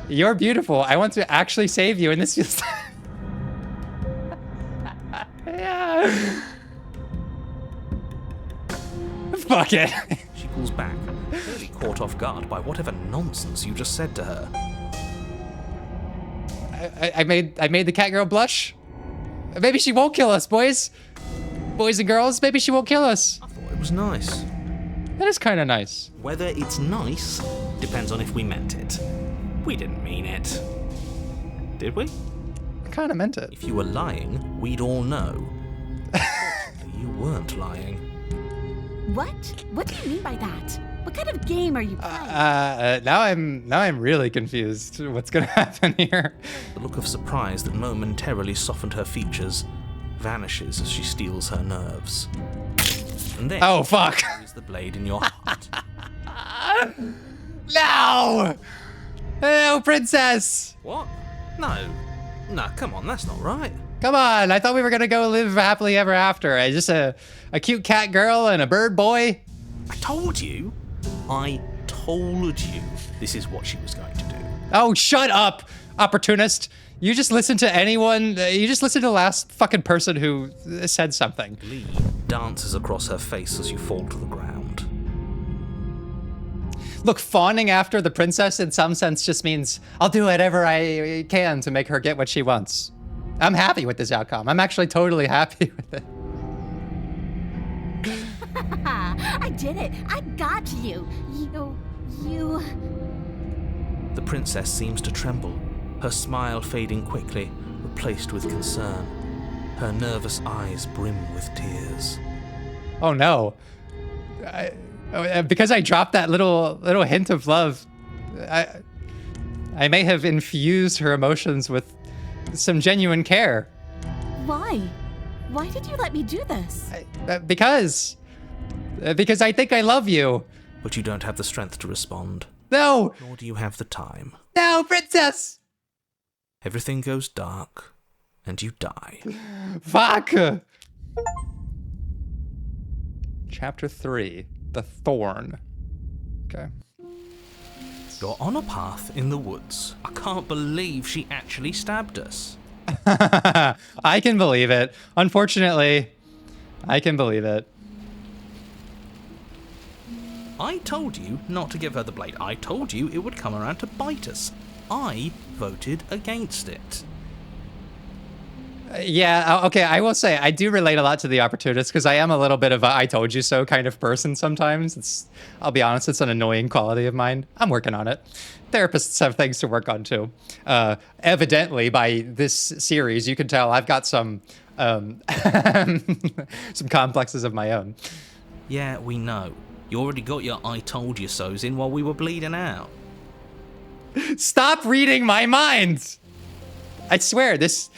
[SPEAKER 1] You're beautiful. I want to actually save you, and this feels... Yeah. Fuck it.
[SPEAKER 2] She pulls back, clearly caught off guard by whatever nonsense you just said to her.
[SPEAKER 1] I made the cat girl blush. Maybe she won't kill us, boys. Boys and girls, maybe she won't kill us.
[SPEAKER 2] I thought it was nice.
[SPEAKER 1] That is kind of nice.
[SPEAKER 2] Whether it's nice depends on if we meant it. We didn't mean it. Did we?
[SPEAKER 1] I kind of meant it.
[SPEAKER 2] If you were lying, we'd all know. You weren't lying.
[SPEAKER 4] What? What do you mean by that? What kind of game are you playing?
[SPEAKER 1] Now I'm really confused. What's gonna happen here?
[SPEAKER 2] The look of surprise that momentarily softened her features vanishes as she steals her nerves. And then
[SPEAKER 1] Oh fuck!
[SPEAKER 2] is the blade in your heart.
[SPEAKER 1] No! No, princess!
[SPEAKER 2] What? No, come on, that's not right.
[SPEAKER 1] Come on! I thought we were gonna go live happily ever after. Just a cute cat girl and a bird boy.
[SPEAKER 2] I told you this is what she was going to do.
[SPEAKER 1] Oh, shut up, opportunist! You just listen to anyone. You just listen to the last fucking person who said something.
[SPEAKER 2] Glee dances across her face as you fall to the ground.
[SPEAKER 1] Look, fawning after the princess in some sense just means I'll do whatever I can to make her get what she wants. I'm happy with this outcome. I'm actually totally happy with it.
[SPEAKER 4] I did it. I got you. You...
[SPEAKER 2] The princess seems to tremble, her smile fading quickly, replaced with concern. Her nervous eyes brim with tears.
[SPEAKER 1] Oh no. Because I dropped that little hint of love, I may have infused her emotions with some genuine care.
[SPEAKER 4] Why? Why did you let me do this?
[SPEAKER 1] Because I think I love you.
[SPEAKER 2] But you don't have the strength to respond.
[SPEAKER 1] No!
[SPEAKER 2] Nor do you have the time.
[SPEAKER 1] No, princess!
[SPEAKER 2] Everything goes dark, and you die.
[SPEAKER 1] Fuck! Chapter 3, The Thorn. Okay.
[SPEAKER 2] You're on a path in the woods. I can't believe she actually stabbed us.
[SPEAKER 1] I can believe it. Unfortunately, I can believe it.
[SPEAKER 2] I told you not to give her the blade. I told you it would come around to bite us. I voted against it.
[SPEAKER 1] Yeah, okay, I will say, I do relate a lot to the opportunist because I am a little bit of a I told you so kind of person sometimes. I'll be honest, it's an annoying quality of mine. I'm working on it. Therapists have things to work on too. Evidently, by this series, you can tell I've got some some complexes of my own.
[SPEAKER 2] Yeah, we know. You already got your I told you so's in while we were bleeding out.
[SPEAKER 1] Stop reading my mind! I swear, this...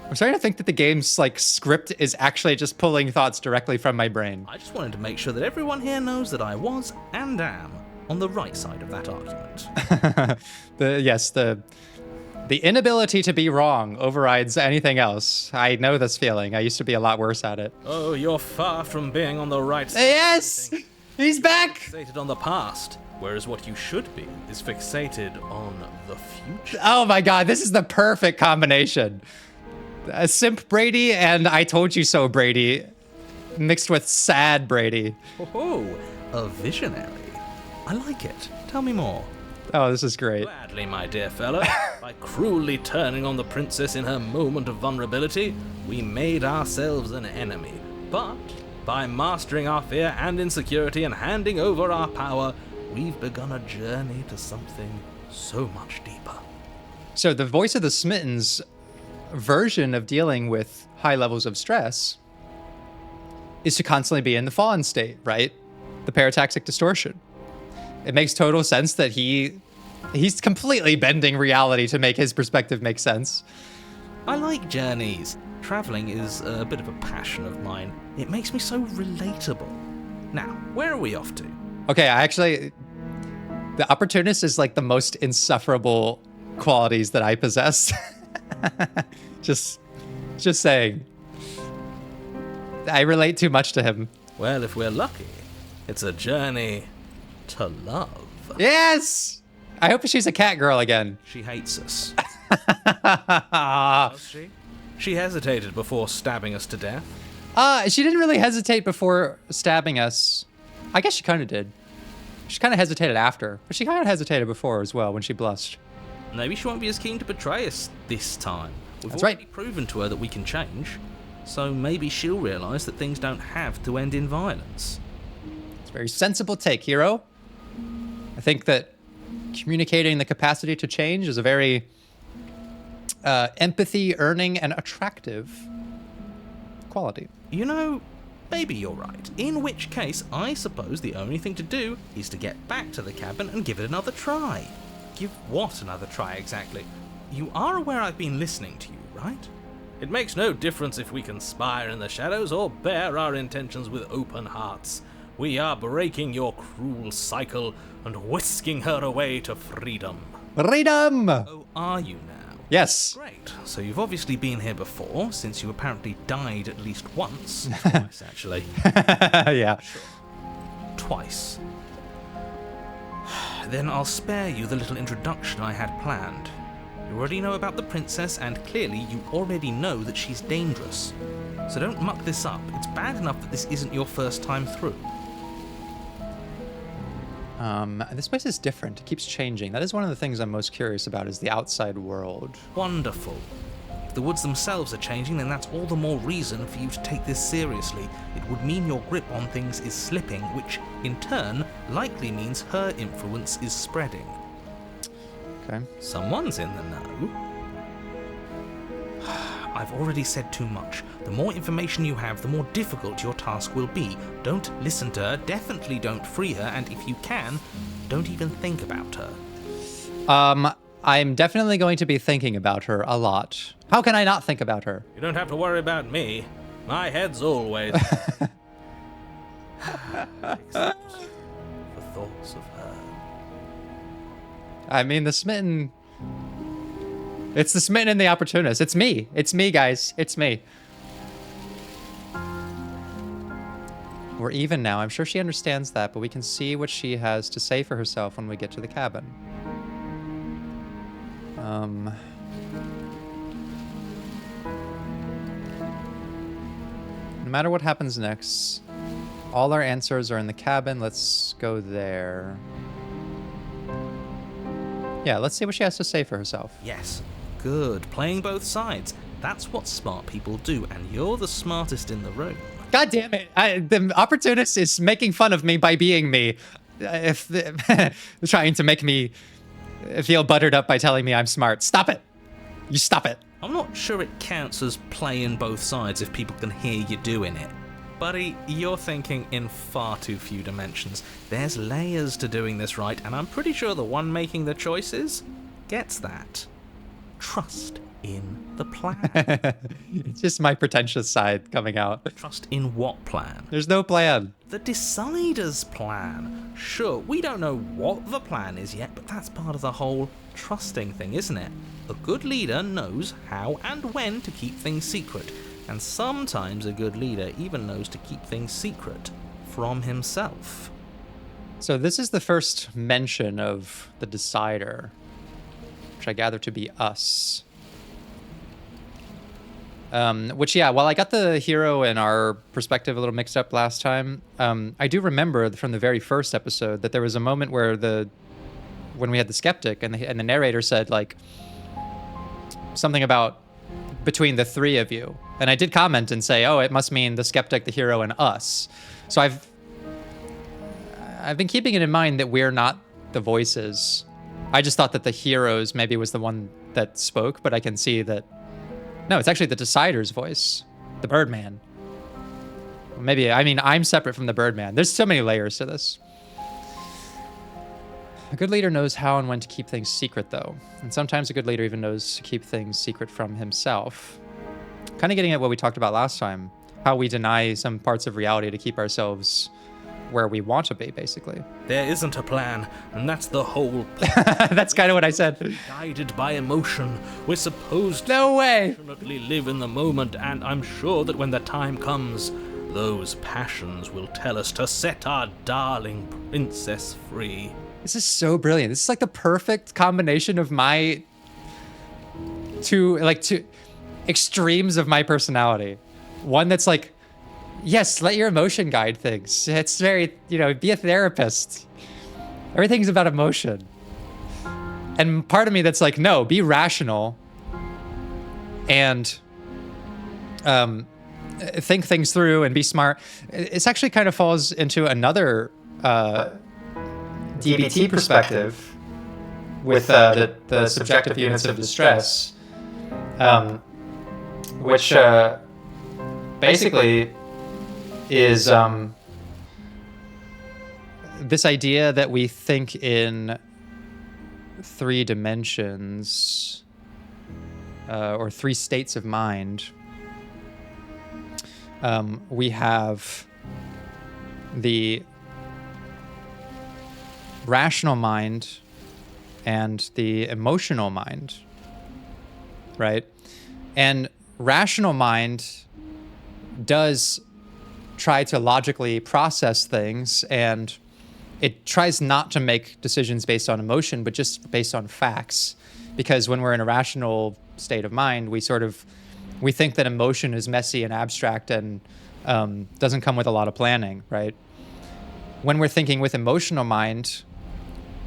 [SPEAKER 1] I'm starting to think that the game's script is actually just pulling thoughts directly from my brain.
[SPEAKER 2] I just wanted to make sure that everyone here knows that I was and am on the right side of that argument.
[SPEAKER 1] The inability to be wrong overrides anything else. I know this feeling. I used to be a lot worse at it.
[SPEAKER 2] Oh, you're far from being on the right side.
[SPEAKER 1] Yes! He's back!
[SPEAKER 2] Fixated on the past, whereas what you should be is fixated on the future.
[SPEAKER 1] Oh my god, this is the perfect combination. Simp Brady and I told you so Brady mixed with sad Brady.
[SPEAKER 2] Oh, a visionary. I like it. Tell me more.
[SPEAKER 1] Oh, this is great.
[SPEAKER 2] Gladly, my dear fella. By cruelly turning on the princess in her moment of vulnerability, we made ourselves an enemy. But by mastering our fear and insecurity and handing over our power, we've begun a journey to something so much deeper.
[SPEAKER 1] So the voice of the Smitten's version of dealing with high levels of stress is to constantly be in the fawn state, right? The parataxic distortion. It makes total sense that he's completely bending reality to make his perspective make sense.
[SPEAKER 2] I like journeys. Traveling is a bit of a passion of mine. It makes me so relatable. Now, where are we off to?
[SPEAKER 1] Okay, the opportunist is like the most insufferable qualities that I possess. just saying. I relate too much to him.
[SPEAKER 2] Well, if we're lucky, it's a journey to love.
[SPEAKER 1] Yes! I hope she's a cat girl again.
[SPEAKER 2] She hates us. Does she? She hesitated before stabbing us to death.
[SPEAKER 1] She didn't really hesitate before stabbing us. I guess she kind of did. She kind of hesitated after, but she kind of hesitated before as well when she blushed.
[SPEAKER 2] Maybe she won't be as keen to betray us this time. We've
[SPEAKER 1] That's
[SPEAKER 2] already
[SPEAKER 1] right.
[SPEAKER 2] proven to her that we can change, so maybe she'll realise that things don't have to end in violence.
[SPEAKER 1] It's a very sensible take, hero. I think that communicating the capacity to change is a very empathy, earning, and attractive quality.
[SPEAKER 2] You know, maybe you're right. In which case, I suppose the only thing to do is to get back to the cabin and give it another try. Give what another try exactly? You are aware I've been listening to you, right? It makes no difference if we conspire in the shadows or bear our intentions with open hearts. We are breaking your cruel cycle and whisking her away to freedom.
[SPEAKER 1] Freedom!
[SPEAKER 2] Oh, are you now?
[SPEAKER 1] Yes.
[SPEAKER 2] Great. So you've obviously been here before, since you apparently died at least once. Twice, actually.
[SPEAKER 1] Yeah.
[SPEAKER 2] Twice. Then I'll spare you the little introduction I had planned. You already know about the princess, and clearly you already know that she's dangerous. So don't muck this up. It's bad enough that this isn't your first time through.
[SPEAKER 1] This place is different. It keeps changing. That is one of the things I'm most curious about, is the outside world.
[SPEAKER 2] Wonderful. If the woods themselves are changing, then that's all the more reason for you to take this seriously. It would mean your grip on things is slipping, which, in turn, likely means her influence is spreading.
[SPEAKER 1] Okay.
[SPEAKER 2] Someone's in the know. I've already said too much. The more information you have, the more difficult your task will be. Don't listen to her, definitely don't free her, and if you can, don't even think about her.
[SPEAKER 1] I'm definitely going to be thinking about her a lot. How can I not think about her?
[SPEAKER 2] You don't have to worry about me. My head's always... Except for thoughts of her.
[SPEAKER 1] I mean, the smitten... It's the smitten and the opportunist. It's me. It's me, guys. It's me. We're even now. I'm sure she understands that, but we can see what she has to say for herself when we get to the cabin. No matter what happens next, all our answers are in the cabin. Let's go there. Yeah, let's see what she has to say for herself.
[SPEAKER 2] Yes. Good. Playing both sides. That's what smart people do, and you're the smartest in the room.
[SPEAKER 1] God damn it. The opportunist is making fun of me by being me. Trying to make me feel buttered up by telling me I'm smart. Stop it. You stop it.
[SPEAKER 2] I'm not sure it counts as playing both sides if people can hear you doing it. Buddy, you're thinking in far too few dimensions. There's layers to doing this right, and I'm pretty sure the one making the choices gets that. Trust in the plan.
[SPEAKER 1] It's just my pretentious side coming out.
[SPEAKER 2] Trust in what plan?
[SPEAKER 1] There's no plan.
[SPEAKER 2] The decider's plan. Sure, we don't know what the plan is yet, but that's part of the whole trusting thing, isn't it? A good leader knows how and when to keep things secret, and sometimes a good leader even knows to keep things secret from himself.
[SPEAKER 1] So this is the first mention of the decider, which I gather to be us. Which, yeah, while I got the hero and our perspective a little mixed up last time, I do remember from the very first episode that there was a moment where when we had the skeptic and the narrator said, like, something about between the three of you. And I did comment and say, oh, it must mean the skeptic, the hero, and us. So I've been keeping it in mind that we're not the voices. I just thought that the heroes maybe was the one that spoke, but I can see that no, it's actually the decider's voice, the Birdman. Maybe, I mean, I'm separate from the Birdman. There's so many layers to this. A good leader knows how and when to keep things secret, though. And sometimes a good leader even knows to keep things secret from himself. Kind of getting at what we talked about last time, how we deny some parts of reality to keep ourselves where we want to be, basically.
[SPEAKER 2] There isn't a plan, and that's the whole point.
[SPEAKER 1] That's kind of what I said.
[SPEAKER 2] Guided by emotion, we're supposed
[SPEAKER 1] No way!
[SPEAKER 2] to passionately live in the moment, and I'm sure that when the time comes, those passions will tell us to set our darling princess free.
[SPEAKER 1] This is so brilliant. This is like the perfect combination of my two extremes of my personality. One that's like, yes, let your emotion guide things. It's very, be a therapist. Everything's about emotion. And part of me that's like, no, be rational and think things through and be smart. It's actually kind of falls into another DBT perspective with the subjective units of distress, which basically is this idea that we think in 3 dimensions or 3 states of mind. We have the rational mind and the emotional mind, right? And rational mind does try to logically process things, and it tries not to make decisions based on emotion, but just based on facts. Because when we're in a rational state of mind, we think that emotion is messy and abstract and doesn't come with a lot of planning, right? When we're thinking with emotional mind,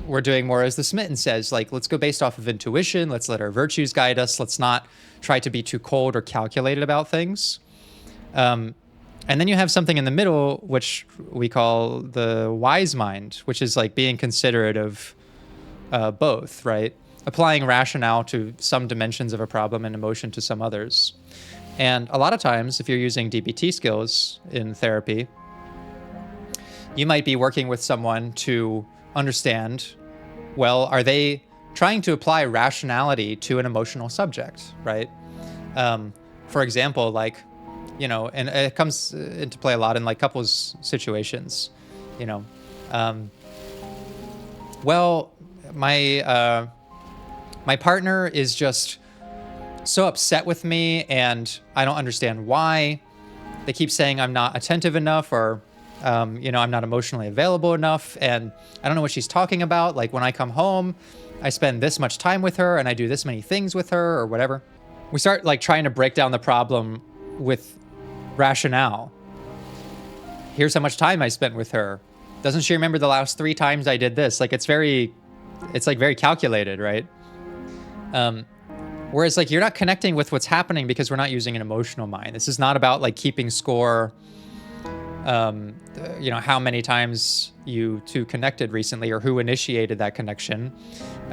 [SPEAKER 1] we're doing more as the Smitten says, like, let's go based off of intuition, let's let our virtues guide us, let's not try to be too cold or calculated about things. And then you have something in the middle, which we call the wise mind, which is like being considerate of both, right? Applying rationale to some dimensions of a problem and emotion to some others. And a lot of times, if you're using DBT skills in therapy, you might be working with someone to understand, well, are they trying to apply rationality to an emotional subject, right? For example, like, and it comes into play a lot in like couples situations, well, my partner is just so upset with me and I don't understand why. They keep saying I'm not attentive enough or, I'm not emotionally available enough. And I don't know what she's talking about. Like when I come home, I spend this much time with her and I do this many things with her or whatever. We start like trying to break down the problem with rationale. Here's how much time I spent with her. Doesn't she remember the last 3 times I did this? Like it's like very calculated, right? Whereas like you're not connecting with what's happening because we're not using an emotional mind. This is not about like keeping score, how many times you two connected recently or who initiated that connection.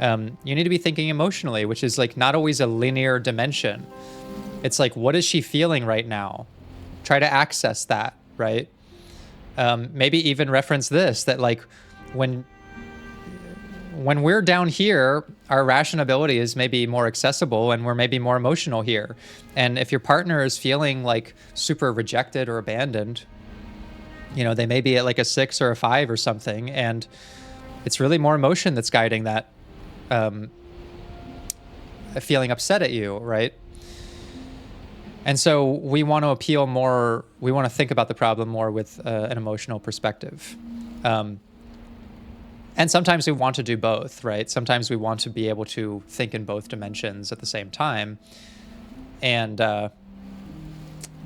[SPEAKER 1] You need to be thinking emotionally, which is like not always a linear dimension. It's like, what is she feeling right now? Try to access that, right? Maybe even reference this, that like when we're down here, our rationality is maybe more accessible and we're maybe more emotional here. And if your partner is feeling like super rejected or abandoned, they may be at like a 6 or a 5 or something. And it's really more emotion that's guiding that feeling upset at you, right? And so we want to appeal more, we want to think about the problem more with an emotional perspective. And sometimes we want to do both, right? Sometimes we want to be able to think in both dimensions at the same time and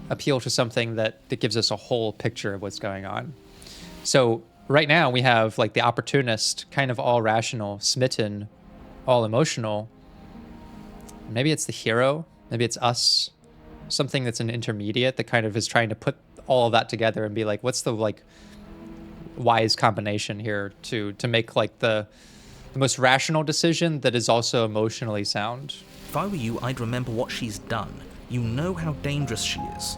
[SPEAKER 1] appeal to something that gives us a whole picture of what's going on. So right now we have like the opportunist, kind of all rational, smitten, all emotional. Maybe it's the hero, maybe it's us, something that's an intermediate that kind of is trying to put all of that together and be like, what's the like wise combination here to make like the most rational decision that is also emotionally sound.
[SPEAKER 2] If I were you, I'd remember what she's done. You know how dangerous she is.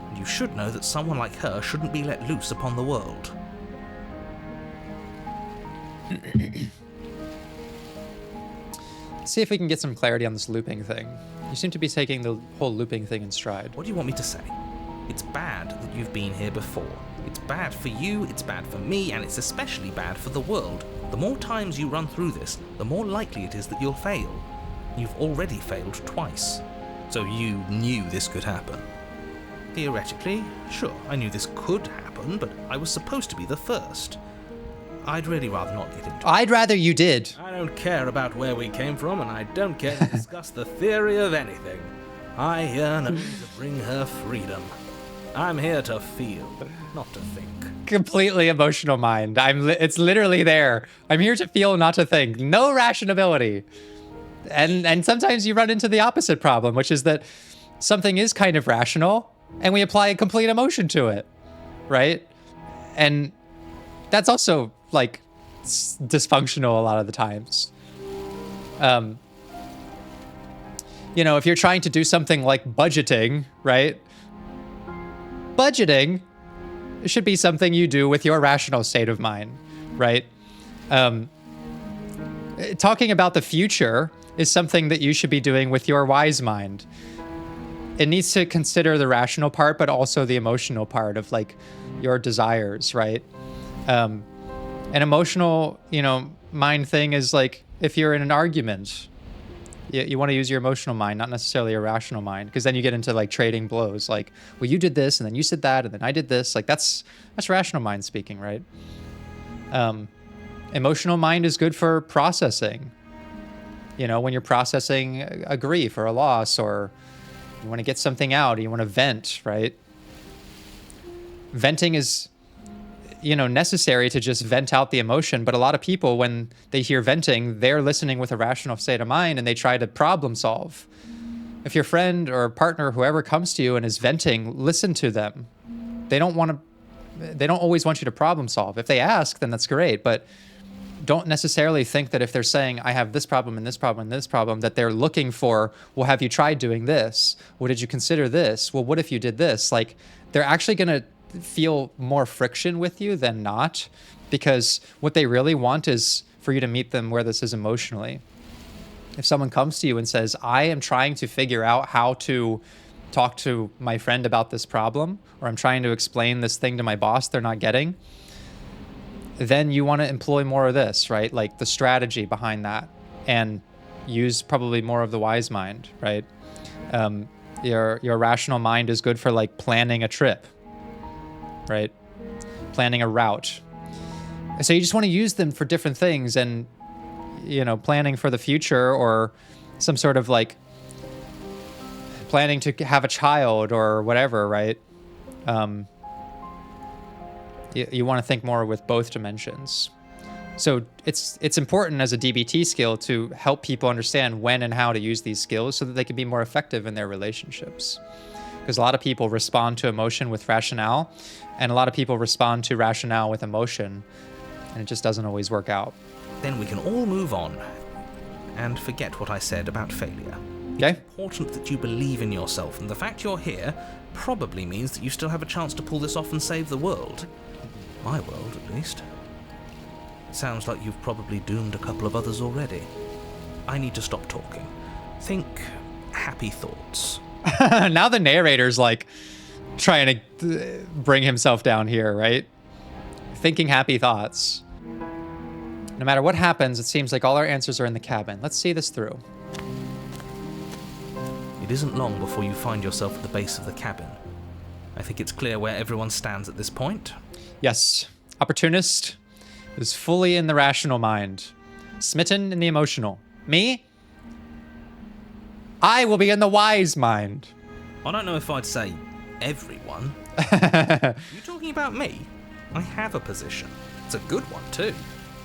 [SPEAKER 2] And you should know that someone like her shouldn't be let loose upon the world.
[SPEAKER 1] See if we can get some clarity on this looping thing. You seem to be taking the whole looping thing in stride.
[SPEAKER 2] What do you want me to say? It's bad that you've been here before. It's bad for you, it's bad for me, and it's especially bad for the world. The more times you run through this, the more likely it is that you'll fail. You've already failed twice. So you knew this could happen. Theoretically, sure, I knew this could happen, but I was supposed to be the first. I'd really rather not get into it.
[SPEAKER 1] I'd rather you did.
[SPEAKER 2] I don't care about where we came from, and I don't care to discuss the theory of anything. I yearn only to bring her freedom. I'm here to feel, not to think.
[SPEAKER 1] Completely emotional mind. It's literally there. I'm here to feel, not to think. No rationality. And sometimes you run into the opposite problem, which is that something is kind of rational, and we apply a complete emotion to it, right? And that's also like dysfunctional a lot of the times. You know, if you're trying to do something like budgeting, right? Budgeting should be something you do with your rational state of mind, right? Talking about the future is something that you should be doing with your wise mind. It needs to consider the rational part, but also the emotional part of like your desires, right? An emotional, mind thing is like if you're in an argument, you want to use your emotional mind, not necessarily a rational mind, because then you get into like trading blows. Like, well, you did this, and then you said that, and then I did this. Like that's rational mind speaking, right? Emotional mind is good for processing. When you're processing a grief or a loss, or you want to get something out, or you want to vent, right? Venting is, necessary to just vent out the emotion. But a lot of people, when they hear venting, they're listening with a rational state of mind and they try to problem solve. If your friend or partner, whoever comes to you and is venting, listen to them. They don't always want you to problem solve. If they ask, then that's great. But don't necessarily think that if they're saying, I have this problem and this problem and this problem, that they're looking for, well, have you tried doing this? Well, did you consider this? Well, what if you did this? Like, they're actually going to feel more friction with you than not, because what they really want is for you to meet them where this is emotionally. If someone comes to you and says, I am trying to figure out how to talk to my friend about this problem, or I'm trying to explain this thing to my boss they're not getting, then you want to employ more of this, right? Like the strategy behind that, and use probably more of the wise mind, right? Your rational mind is good for like planning a trip, right? Planning a route. So you just want to use them for different things, and planning for the future, or some sort of like planning to have a child or whatever, right? You want to think more with both dimensions. So it's important as a DBT skill to help people understand when and how to use these skills so that they can be more effective in their relationships. Because a lot of people respond to emotion with rationale, and a lot of people respond to rationale with emotion, and it just doesn't always work out.
[SPEAKER 2] Then we can all move on and forget what I said about failure.
[SPEAKER 1] Okay?
[SPEAKER 2] It's important that you believe in yourself, and the fact you're here probably means that you still have a chance to pull this off and save the world. My world, at least. Sounds like you've probably doomed a couple of others already. I need to stop talking. Think happy thoughts.
[SPEAKER 1] Now the narrator's like trying to bring himself down here, right? Thinking happy thoughts. No matter what happens, it seems like all our answers are in the cabin. Let's see this through.
[SPEAKER 2] It isn't long before you find yourself at the base of the cabin. I think it's clear where everyone stands at this point.
[SPEAKER 1] Yes. Opportunist, is fully in the rational mind, smitten in the emotional. Me? I will be in the wise mind.
[SPEAKER 2] I don't know if I'd say everyone. You talking about me? I have a position. It's a good one, too.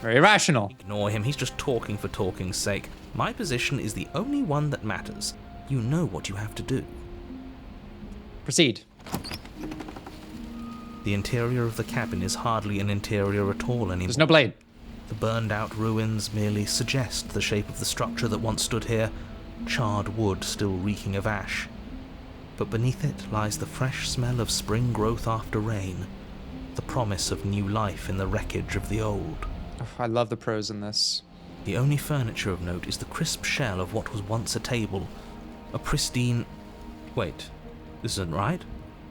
[SPEAKER 1] Very rational.
[SPEAKER 2] Ignore him, he's just talking for talking's sake. My position is the only one that matters. You know what you have to do.
[SPEAKER 1] Proceed.
[SPEAKER 2] The interior of the cabin is hardly an interior at all anymore.
[SPEAKER 1] There's no blade.
[SPEAKER 2] The burned out ruins merely suggest the shape of the structure that once stood here, charred wood still reeking of ash. But beneath it lies the fresh smell of spring growth after rain, the promise of new life in the wreckage of the old.
[SPEAKER 1] Oh, I love the prose in this.
[SPEAKER 2] The only furniture of note is the crisp shell of what was once a table, a pristine... Wait, this isn't right?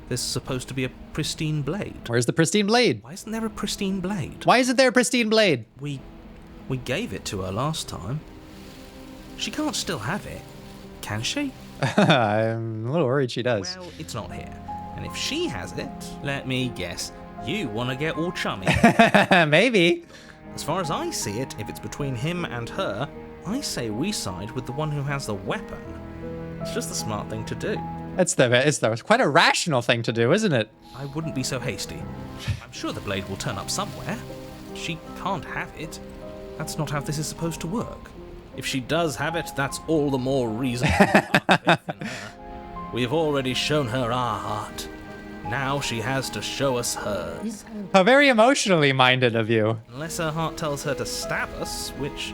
[SPEAKER 2] There's supposed to be a pristine blade.
[SPEAKER 1] Where's the pristine blade?
[SPEAKER 2] Why isn't there a pristine blade?
[SPEAKER 1] Why isn't there a pristine blade?
[SPEAKER 2] We gave it to her last time. She can't still have it, can she?
[SPEAKER 1] I'm a little worried she does.
[SPEAKER 2] Well, it's not here. And if she has it, let me guess, you want to get all chummy.
[SPEAKER 1] Maybe.
[SPEAKER 2] As far as I see it, if it's between him and her, I say we side with the one who has the weapon. It's just the smart thing to do.
[SPEAKER 1] It's quite a rational thing to do, isn't it?
[SPEAKER 2] I wouldn't be so hasty. I'm sure the blade will turn up somewhere. She can't have it. That's not how this is supposed to work. If she does have it, that's all the more reason to have faith in her. We've already shown her our heart. Now she has to show us hers.
[SPEAKER 1] How very emotionally minded of you.
[SPEAKER 2] Unless her heart tells her to stab us, which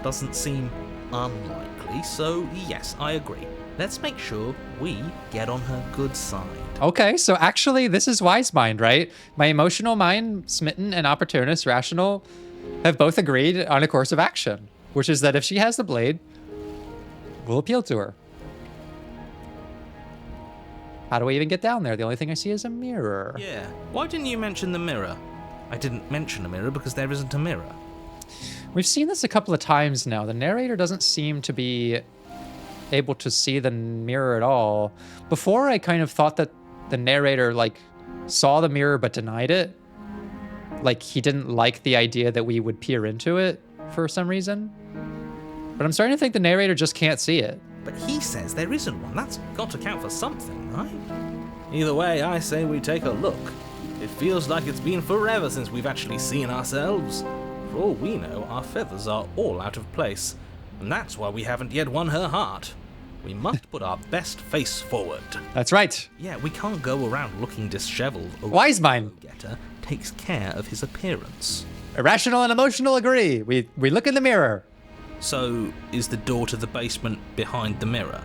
[SPEAKER 2] doesn't seem unlikely, so yes, I agree. Let's make sure we get on her good side.
[SPEAKER 1] Okay, so actually this is wise mind, right? My emotional mind, smitten, and opportunist, rational, have both agreed on a course of action, which is that if she has the blade, we'll appeal to her. How do we even get down there? The only thing I see is a mirror.
[SPEAKER 2] Yeah, why didn't you mention the mirror? I didn't mention a mirror because there isn't a mirror.
[SPEAKER 1] We've seen this a couple of times now. The narrator doesn't seem to be able to see the mirror at all. Before, I kind of thought that the narrator saw the mirror but denied it. Like he didn't like the idea that we would peer into it for some reason. But I'm starting to think the narrator just can't see it.
[SPEAKER 2] But he says there isn't one. That's got to count for something, right? Either way, I say we take a look. It feels like it's been forever since we've actually seen ourselves. For all we know, our feathers are all out of place. And that's why we haven't yet won her heart. We must put our best face forward.
[SPEAKER 1] That's right.
[SPEAKER 2] Yeah, we can't go around looking disheveled.
[SPEAKER 1] Wise mind.
[SPEAKER 2] Getter takes care of his appearance.
[SPEAKER 1] Irrational and emotional agree. We look in the mirror.
[SPEAKER 2] So, is the door to the basement behind the mirror?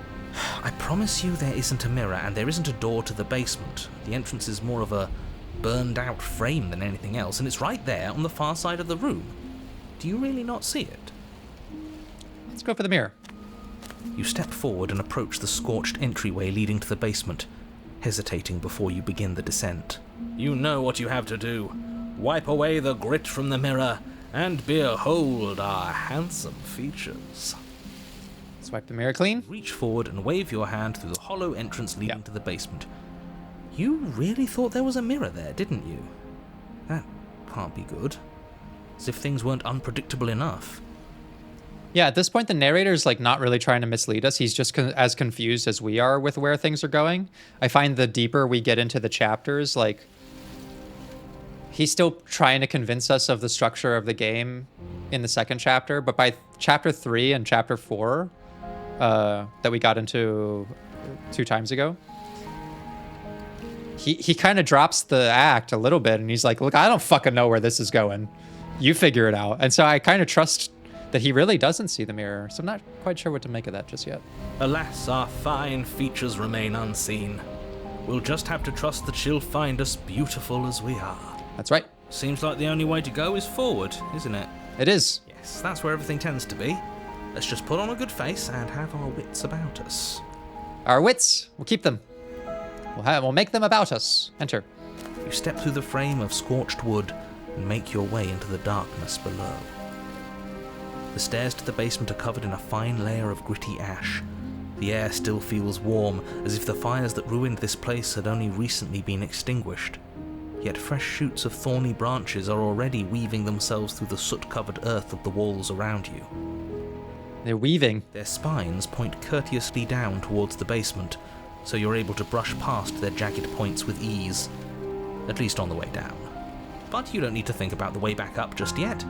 [SPEAKER 2] I promise you there isn't a mirror, and there isn't a door to the basement. The entrance is more of a burned-out frame than anything else, and it's right there on the far side of the room. Do you really not see it?
[SPEAKER 1] Let's go for the mirror.
[SPEAKER 2] You step forward and approach the scorched entryway leading to the basement, hesitating before you begin the descent. You know what you have to do. Wipe away the grit from the mirror, and behold our handsome features.
[SPEAKER 1] Swipe the mirror clean.
[SPEAKER 2] Reach forward and wave your hand through the hollow entrance leading to the basement. You really thought there was a mirror there, didn't you? That can't be good. As if things weren't unpredictable enough.
[SPEAKER 1] Yeah, at this point, the narrator's not really trying to mislead us. He's just as confused as we are with where things are going. I find the deeper we get into the chapters, he's still trying to convince us of the structure of the game in the second chapter. But by chapter 3 and chapter 4, that we got into 2 times ago, he kind of drops the act a little bit, and he's like, look, I don't fucking know where this is going. You figure it out. And so I kind of trust that he really doesn't see the mirror. So I'm not quite sure what to make of that just yet.
[SPEAKER 2] Alas, our fine features remain unseen. We'll just have to trust that she'll find us beautiful as we are.
[SPEAKER 1] That's right.
[SPEAKER 2] Seems like the only way to go is forward, isn't it?
[SPEAKER 1] It is.
[SPEAKER 2] Yes, that's where everything tends to be. Let's just put on a good face and have our wits about us.
[SPEAKER 1] Our wits, we'll keep them. We'll make them about us. Enter.
[SPEAKER 2] You step through the frame of scorched wood and make your way into the darkness below. The stairs to the basement are covered in a fine layer of gritty ash. The air still feels warm, as if the fires that ruined this place had only recently been extinguished. yet fresh shoots of thorny branches are already weaving themselves through the soot-covered earth of the walls around you.
[SPEAKER 1] They're weaving.
[SPEAKER 2] Their spines point courteously down towards the basement, so you're able to brush past their jagged points with ease, at least on the way down. But you don't need to think about the way back up just yet.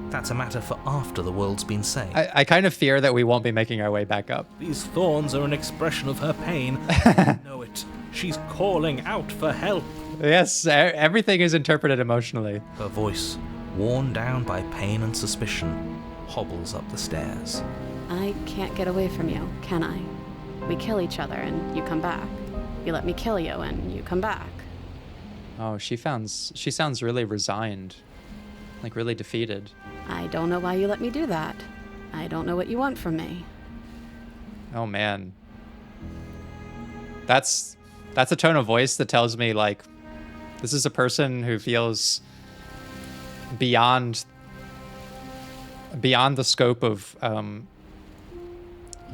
[SPEAKER 2] That's a matter for after the world's been saved.
[SPEAKER 1] I kind of fear that we won't be making our way back up.
[SPEAKER 2] These thorns are an expression of her pain. I know it. She's calling out for help.
[SPEAKER 1] Yes, everything is interpreted emotionally.
[SPEAKER 2] Her voice, worn down by pain and suspicion, hobbles up the stairs.
[SPEAKER 4] I can't get away from you, can I? We kill each other and you come back. You let me kill you and you come back.
[SPEAKER 1] Oh, she sounds really resigned. Like really defeated.
[SPEAKER 4] I don't know why you let me do that. I don't know what you want from me.
[SPEAKER 1] Oh man. That's a tone of voice that tells me like this is a person who feels beyond the scope of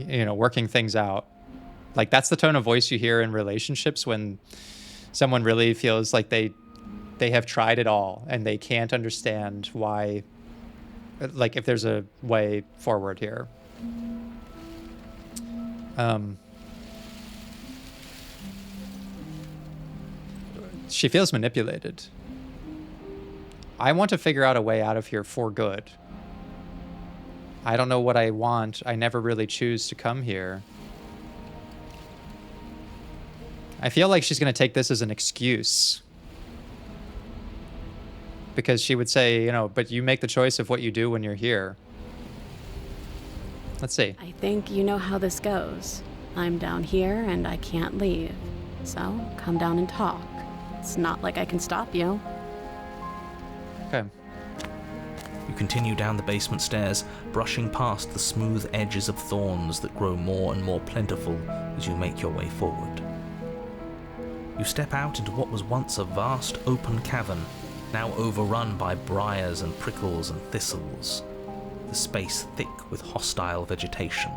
[SPEAKER 1] working things out. Like that's the tone of voice you hear in relationships when someone really feels like they have tried it all and they can't understand why, like if there's a way forward here. She feels manipulated. I want to figure out a way out of here for good. I don't know what I want. I never really choose to come here. I feel like she's going to take this as an excuse. Because she would say, but you make the choice of what you do when you're here. Let's see.
[SPEAKER 4] I think you know how this goes. I'm down here and I can't leave. So come down and talk. It's not like I can stop you.
[SPEAKER 1] Okay.
[SPEAKER 2] You continue down the basement stairs, brushing past the smooth edges of thorns that grow more and more plentiful as you make your way forward. You step out into what was once a vast open cavern, now overrun by briars and prickles and thistles, the space thick with hostile vegetation.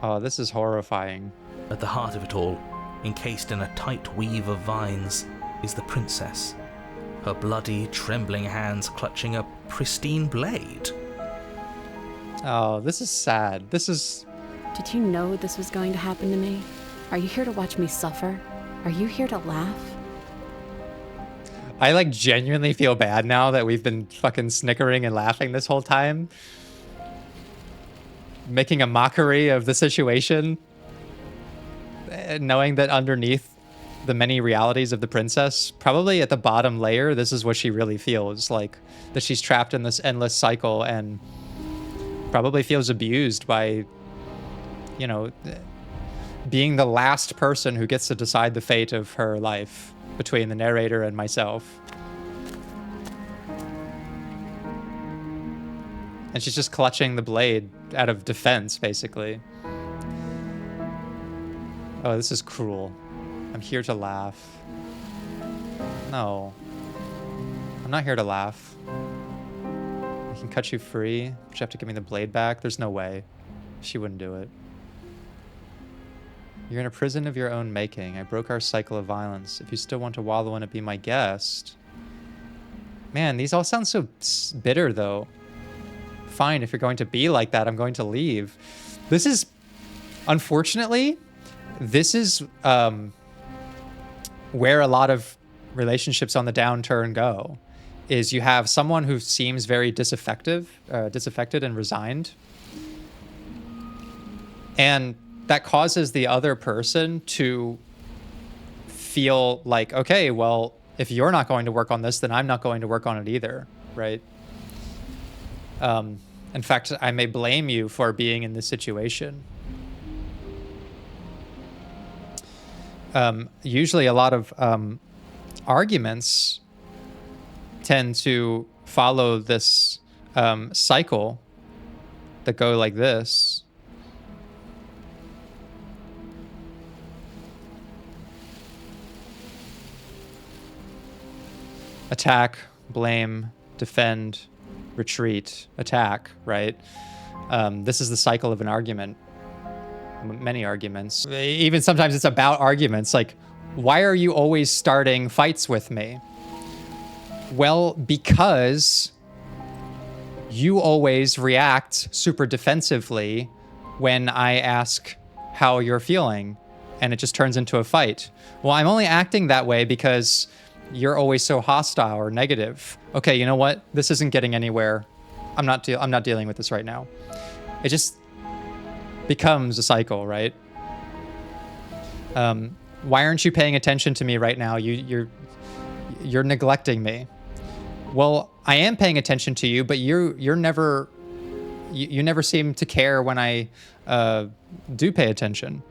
[SPEAKER 1] Oh, this is horrifying.
[SPEAKER 2] At the heart of it all, encased in a tight weave of vines, is the princess, her bloody, trembling hands clutching a pristine blade.
[SPEAKER 1] Oh, this is sad. This is...
[SPEAKER 4] Did you know this was going to happen to me? Are you here to watch me suffer? Are you here to laugh?
[SPEAKER 1] I like genuinely feel bad now that we've been fucking snickering and laughing this whole time. Making a mockery of the situation. Knowing that underneath the many realities of the princess, probably at the bottom layer, this is what she really feels. Like that she's trapped in this endless cycle and probably feels abused by, being the last person who gets to decide the fate of her life between the narrator and myself. And she's just clutching the blade out of defense, basically. Oh, this is cruel. I'm here to laugh. No. I'm not here to laugh. I can cut you free, but you have to give me the blade back. There's no way. She wouldn't do it. You're in a prison of your own making. I broke our cycle of violence. If you still want to wallow in it, be my guest. Man, these all sound so bitter, though. Fine, if you're going to be like that, I'm going to leave. This is... Unfortunately, this is where a lot of relationships on the downturn go. Is you have someone who seems very disaffected and resigned. And that causes the other person to feel like, okay, well, if you're not going to work on this, then I'm not going to work on it either, right? In fact, I may blame you for being in this situation. Usually a lot of arguments tend to follow this cycle that go like this. Attack, blame, defend, retreat, attack, right? This is the cycle of an argument. Many arguments. Even sometimes it's about arguments. Like, why are you always starting fights with me? Well, because you always react super defensively when I ask how you're feeling, and it just turns into a fight. Well, I'm only acting that way because you're always so hostile or negative. Okay, you know what? This isn't getting anywhere. I'm not dealing with this right now. It just becomes a cycle, right? Why aren't you paying attention to me right now? You're neglecting me. Well, I am paying attention to you, but you never seem to care when I do pay attention.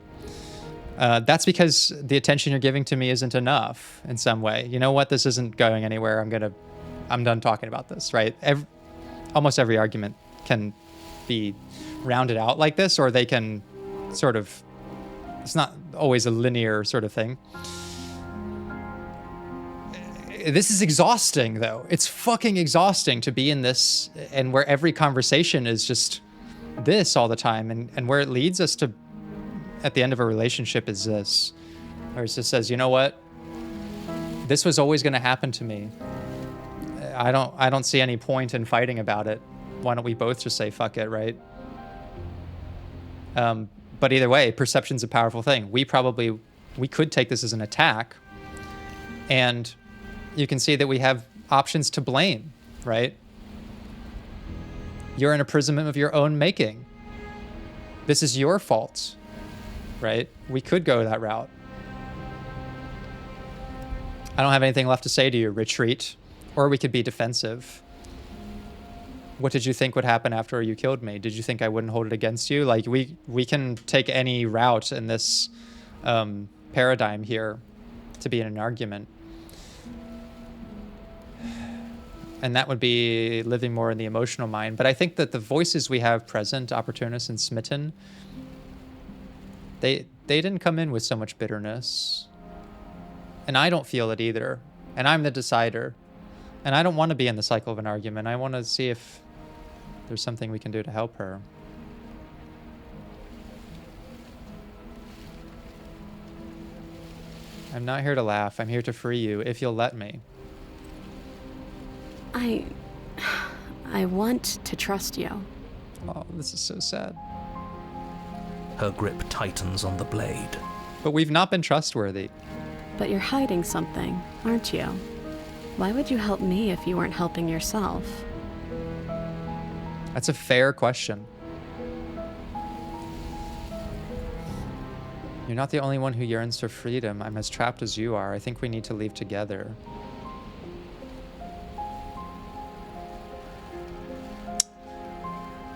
[SPEAKER 1] That's because the attention you're giving to me isn't enough in some way. You know what? This isn't going anywhere. I'm done talking about this, right? Almost every argument can be rounded out like this, or they can sort of, it's not always a linear sort of thing. This is exhausting, though. It's fucking exhausting to be in this, and where every conversation is just this all the time, and where it leads us to, at the end of a relationship, is this, where it just says, you know what? This was always going to happen to me. I don't see any point in fighting about it. Why don't we both just say fuck it, right? But either way, perception's a powerful thing. We could take this as an attack, and you can see that we have options to blame, right? You're an imprisonment of your own making. This is your fault, right? We could go that route. I don't have anything left to say to you. Retreat. Or we could be defensive. What did you think would happen after you killed me? Did you think I wouldn't hold it against you? Like, we can take any route in this paradigm here to be in an argument. And that would be living more in the emotional mind. But I think that the voices we have present, opportunist and smitten, they didn't come in with so much bitterness. And I don't feel it either. And I'm the decider. And I don't want to be in the cycle of an argument. I want to see if there's something we can do to help her. I'm not here to laugh. I'm here to free you, if you'll let me.
[SPEAKER 4] I want to trust you.
[SPEAKER 1] Oh, this is so sad.
[SPEAKER 2] Her grip tightens on the blade.
[SPEAKER 1] But we've not been trustworthy.
[SPEAKER 4] But you're hiding something, aren't you? Why would you help me if you weren't helping yourself?
[SPEAKER 1] That's a fair question. You're not the only one who yearns for freedom. I'm as trapped as you are. I think we need to leave together.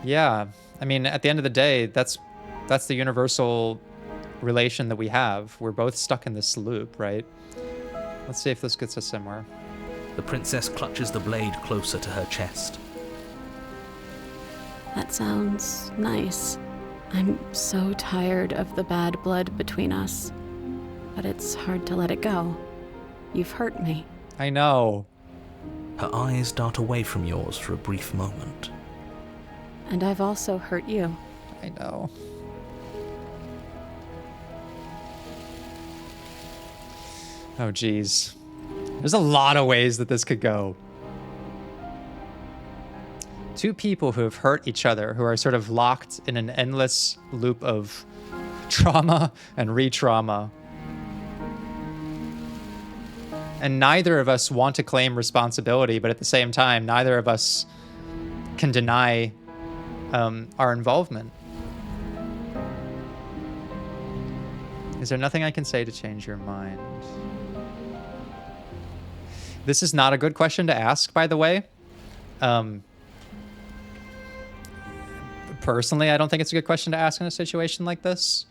[SPEAKER 1] Yeah, I mean, at the end of the day, that's the universal relation that we have. We're both stuck in this loop, right? Let's see if this gets us somewhere.
[SPEAKER 2] The princess clutches the blade closer to her chest.
[SPEAKER 4] That sounds nice. I'm so tired of the bad blood between us, but it's hard to let it go. You've hurt me.
[SPEAKER 1] I know.
[SPEAKER 2] Her eyes dart away from yours for a brief moment.
[SPEAKER 4] And I've also hurt you.
[SPEAKER 1] I know. Oh, geez. There's a lot of ways that this could go. Two people who have hurt each other, who are sort of locked in an endless loop of trauma and re-trauma. And neither of us want to claim responsibility, but at the same time, neither of us can deny our involvement. Is there nothing I can say to change your mind? This is not a good question to ask, by the way. Personally, I don't think it's a good question to ask in a situation like this.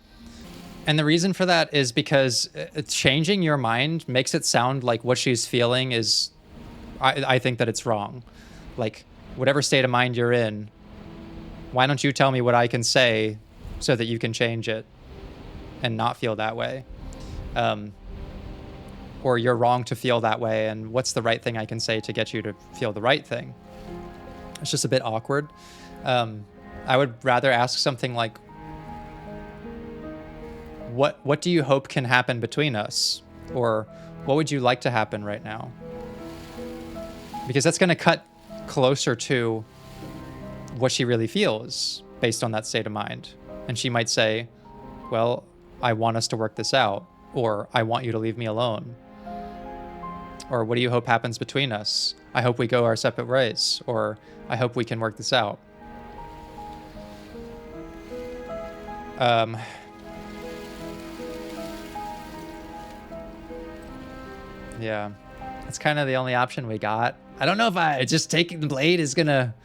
[SPEAKER 1] And the reason for that is because changing your mind makes it sound like what she's feeling is, I think that it's wrong. Like, whatever state of mind you're in, why don't you tell me what I can say so that you can change it and not feel that way? Or you're wrong to feel that way, and what's the right thing I can say to get you to feel the right thing? It's just a bit awkward. I would rather ask something like, what do you hope can happen between us? Or what would you like to happen right now? Because that's going to cut closer to what she really feels based on that state of mind. And she might say, well, I want us to work this out, or I want you to leave me alone. Or what do you hope happens between us? I hope we go our separate ways, or I hope we can work this out. Yeah, that's kind of the only option we got. I don't know if just taking the blade is gonna...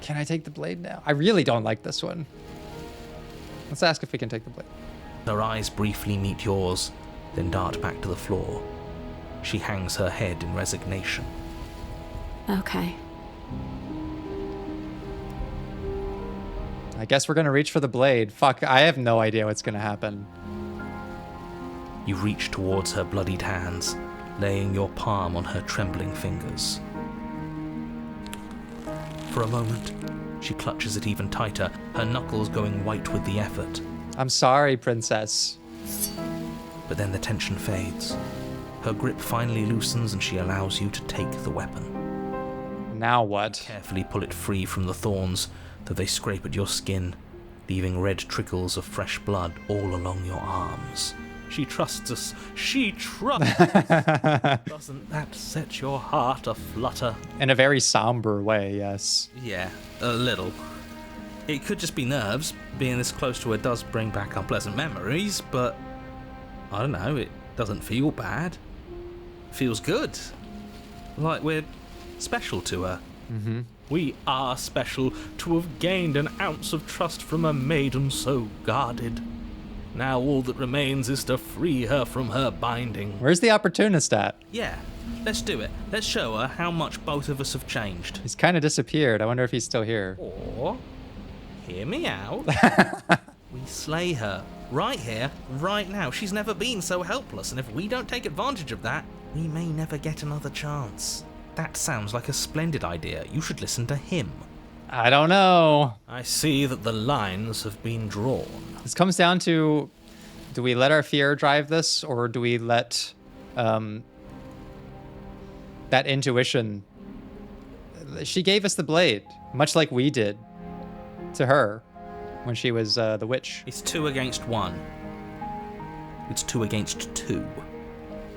[SPEAKER 1] Can I take the blade now? I really don't like this one. Let's ask if we can take the blade.
[SPEAKER 2] Her eyes briefly meet yours, then dart back to the floor. She hangs her head in resignation.
[SPEAKER 4] Okay.
[SPEAKER 1] I guess we're gonna reach for the blade. Fuck, I have no idea what's gonna happen.
[SPEAKER 2] You reach towards her bloodied hands, laying your palm on her trembling fingers. For a moment, she clutches it even tighter, her knuckles going white with the effort.
[SPEAKER 1] I'm sorry, princess.
[SPEAKER 2] But then the tension fades. Her grip finally loosens and she allows you to take the weapon.
[SPEAKER 1] Now what?
[SPEAKER 2] Carefully pull it free from the thorns, though they scrape at your skin, leaving red trickles of fresh blood all along your arms. She trusts us. She trusts us. Doesn't that set your heart aflutter?
[SPEAKER 1] In a very somber way, yes.
[SPEAKER 2] Yeah, a little. It could just be nerves. Being this close to her does bring back unpleasant memories, but I don't know, it doesn't feel bad. It feels good. Like we're special to her.
[SPEAKER 1] Mm-hmm.
[SPEAKER 2] We are special to have gained an ounce of trust from a maiden so guarded. Now all that remains is to free her from her binding.
[SPEAKER 1] Where's the opportunist at?
[SPEAKER 2] Yeah, let's do it. Let's show her how much both of us have changed.
[SPEAKER 1] He's kind of disappeared. I wonder if he's still here.
[SPEAKER 2] Or, hear me out, we slay her. Right here, right now. She's never been so helpless, and if we don't take advantage of that, we may never get another chance. That sounds like a splendid idea. You should listen to him.
[SPEAKER 1] I don't know.
[SPEAKER 2] I see that the lines have been drawn.
[SPEAKER 1] This comes down to, do we let our fear drive this, or do we let that intuition... She gave us the blade, much like we did to her when she was the witch.
[SPEAKER 2] It's 2 against 1. It's 2 against 2.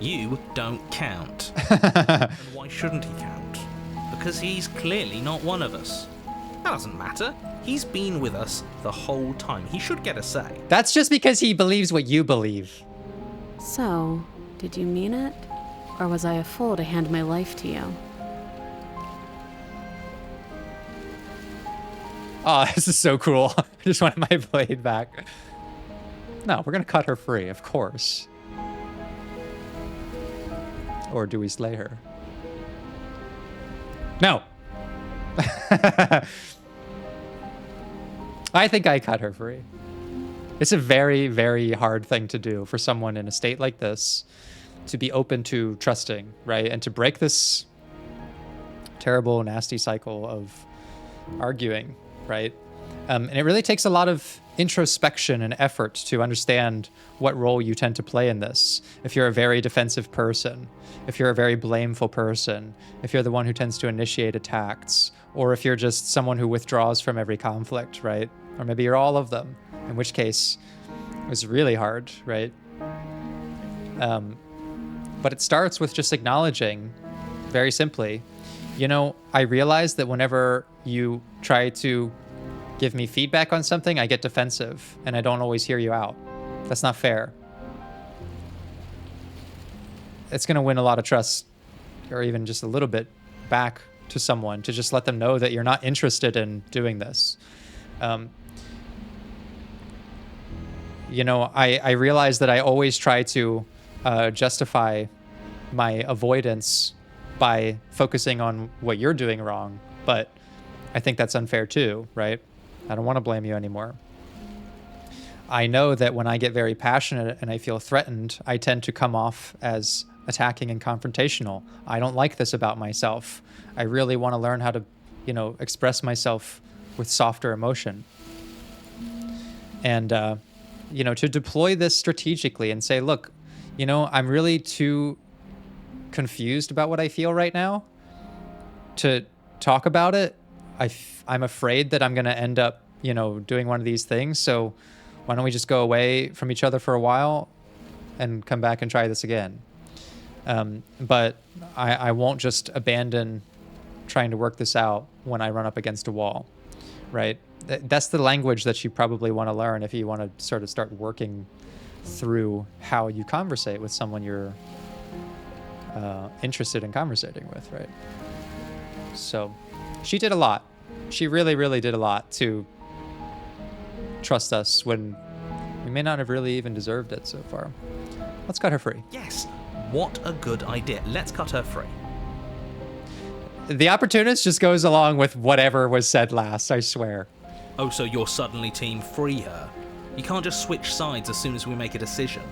[SPEAKER 2] You don't count. And why shouldn't he count? Because he's clearly not one of us. That doesn't matter. He's been with us the whole time. He should get a say.
[SPEAKER 1] That's just because he believes what you believe.
[SPEAKER 4] So, did you mean it? Or was I a fool to hand my life to you?
[SPEAKER 1] Oh, this is so cool. I just wanted my blade back. No, we're gonna cut her free, of course. Or do we slay her? No! I think I cut her free. It's a very, very hard thing to do for someone in a state like this, to be open to trusting, right? And to break this terrible, nasty cycle of arguing, right? And it really takes a lot of introspection and effort to understand what role you tend to play in this. If you're a very defensive person, if you're a very blameful person, if you're the one who tends to initiate attacks, or if you're just someone who withdraws from every conflict, right? Or maybe you're all of them, in which case it's really hard, right? But it starts with just acknowledging, very simply, you know, I realize that whenever you try to give me feedback on something, I get defensive and I don't always hear you out. That's not fair. It's going to win a lot of trust, or even just a little bit back to someone, to just let them know that you're not interested in doing this. You know, I realize that I always try to justify my avoidance by focusing on what you're doing wrong, but I think that's unfair too, right? I don't want to blame you anymore. I know that when I get very passionate and I feel threatened, I tend to come off as attacking and confrontational. I don't like this about myself. I really want to learn how to, you know, express myself with softer emotion. And, you know, to deploy this strategically and say, look, you know, I'm really too confused about what I feel right now to talk about it. I'm afraid that I'm going to end up, you know, doing one of these things. So why don't we just go away from each other for a while and come back and try this again? But I won't just abandon trying to work this out when I run up against a wall, right? That's the language that you probably want to learn if you want to sort of start working through how you conversate with someone you're interested in conversating with, right? So she did a lot. She really, really did a lot to trust us when we may not have really even deserved it so far. Let's cut her free.
[SPEAKER 2] Yes, what a good idea. Let's cut her free.
[SPEAKER 1] The opportunist just goes along with whatever was said last, I swear.
[SPEAKER 2] Oh, so you're suddenly team free her? You can't just switch sides as soon as we make a decision.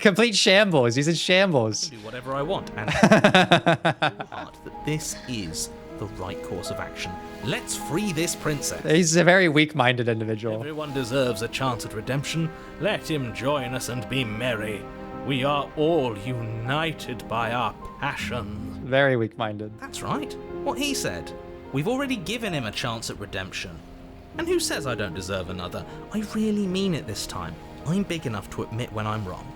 [SPEAKER 1] Complete shambles. He's in shambles.
[SPEAKER 2] I can do whatever I want. And hard that this is the right course of action. Let's free this princess.
[SPEAKER 1] He's a very weak-minded individual.
[SPEAKER 2] Everyone deserves a chance at redemption. Let him join us and be merry. We are all united by our passions.
[SPEAKER 1] Very weak-minded.
[SPEAKER 2] That's right. What he said. We've already given him a chance at redemption. And who says I don't deserve another? I really mean it this time. I'm big enough to admit when I'm wrong.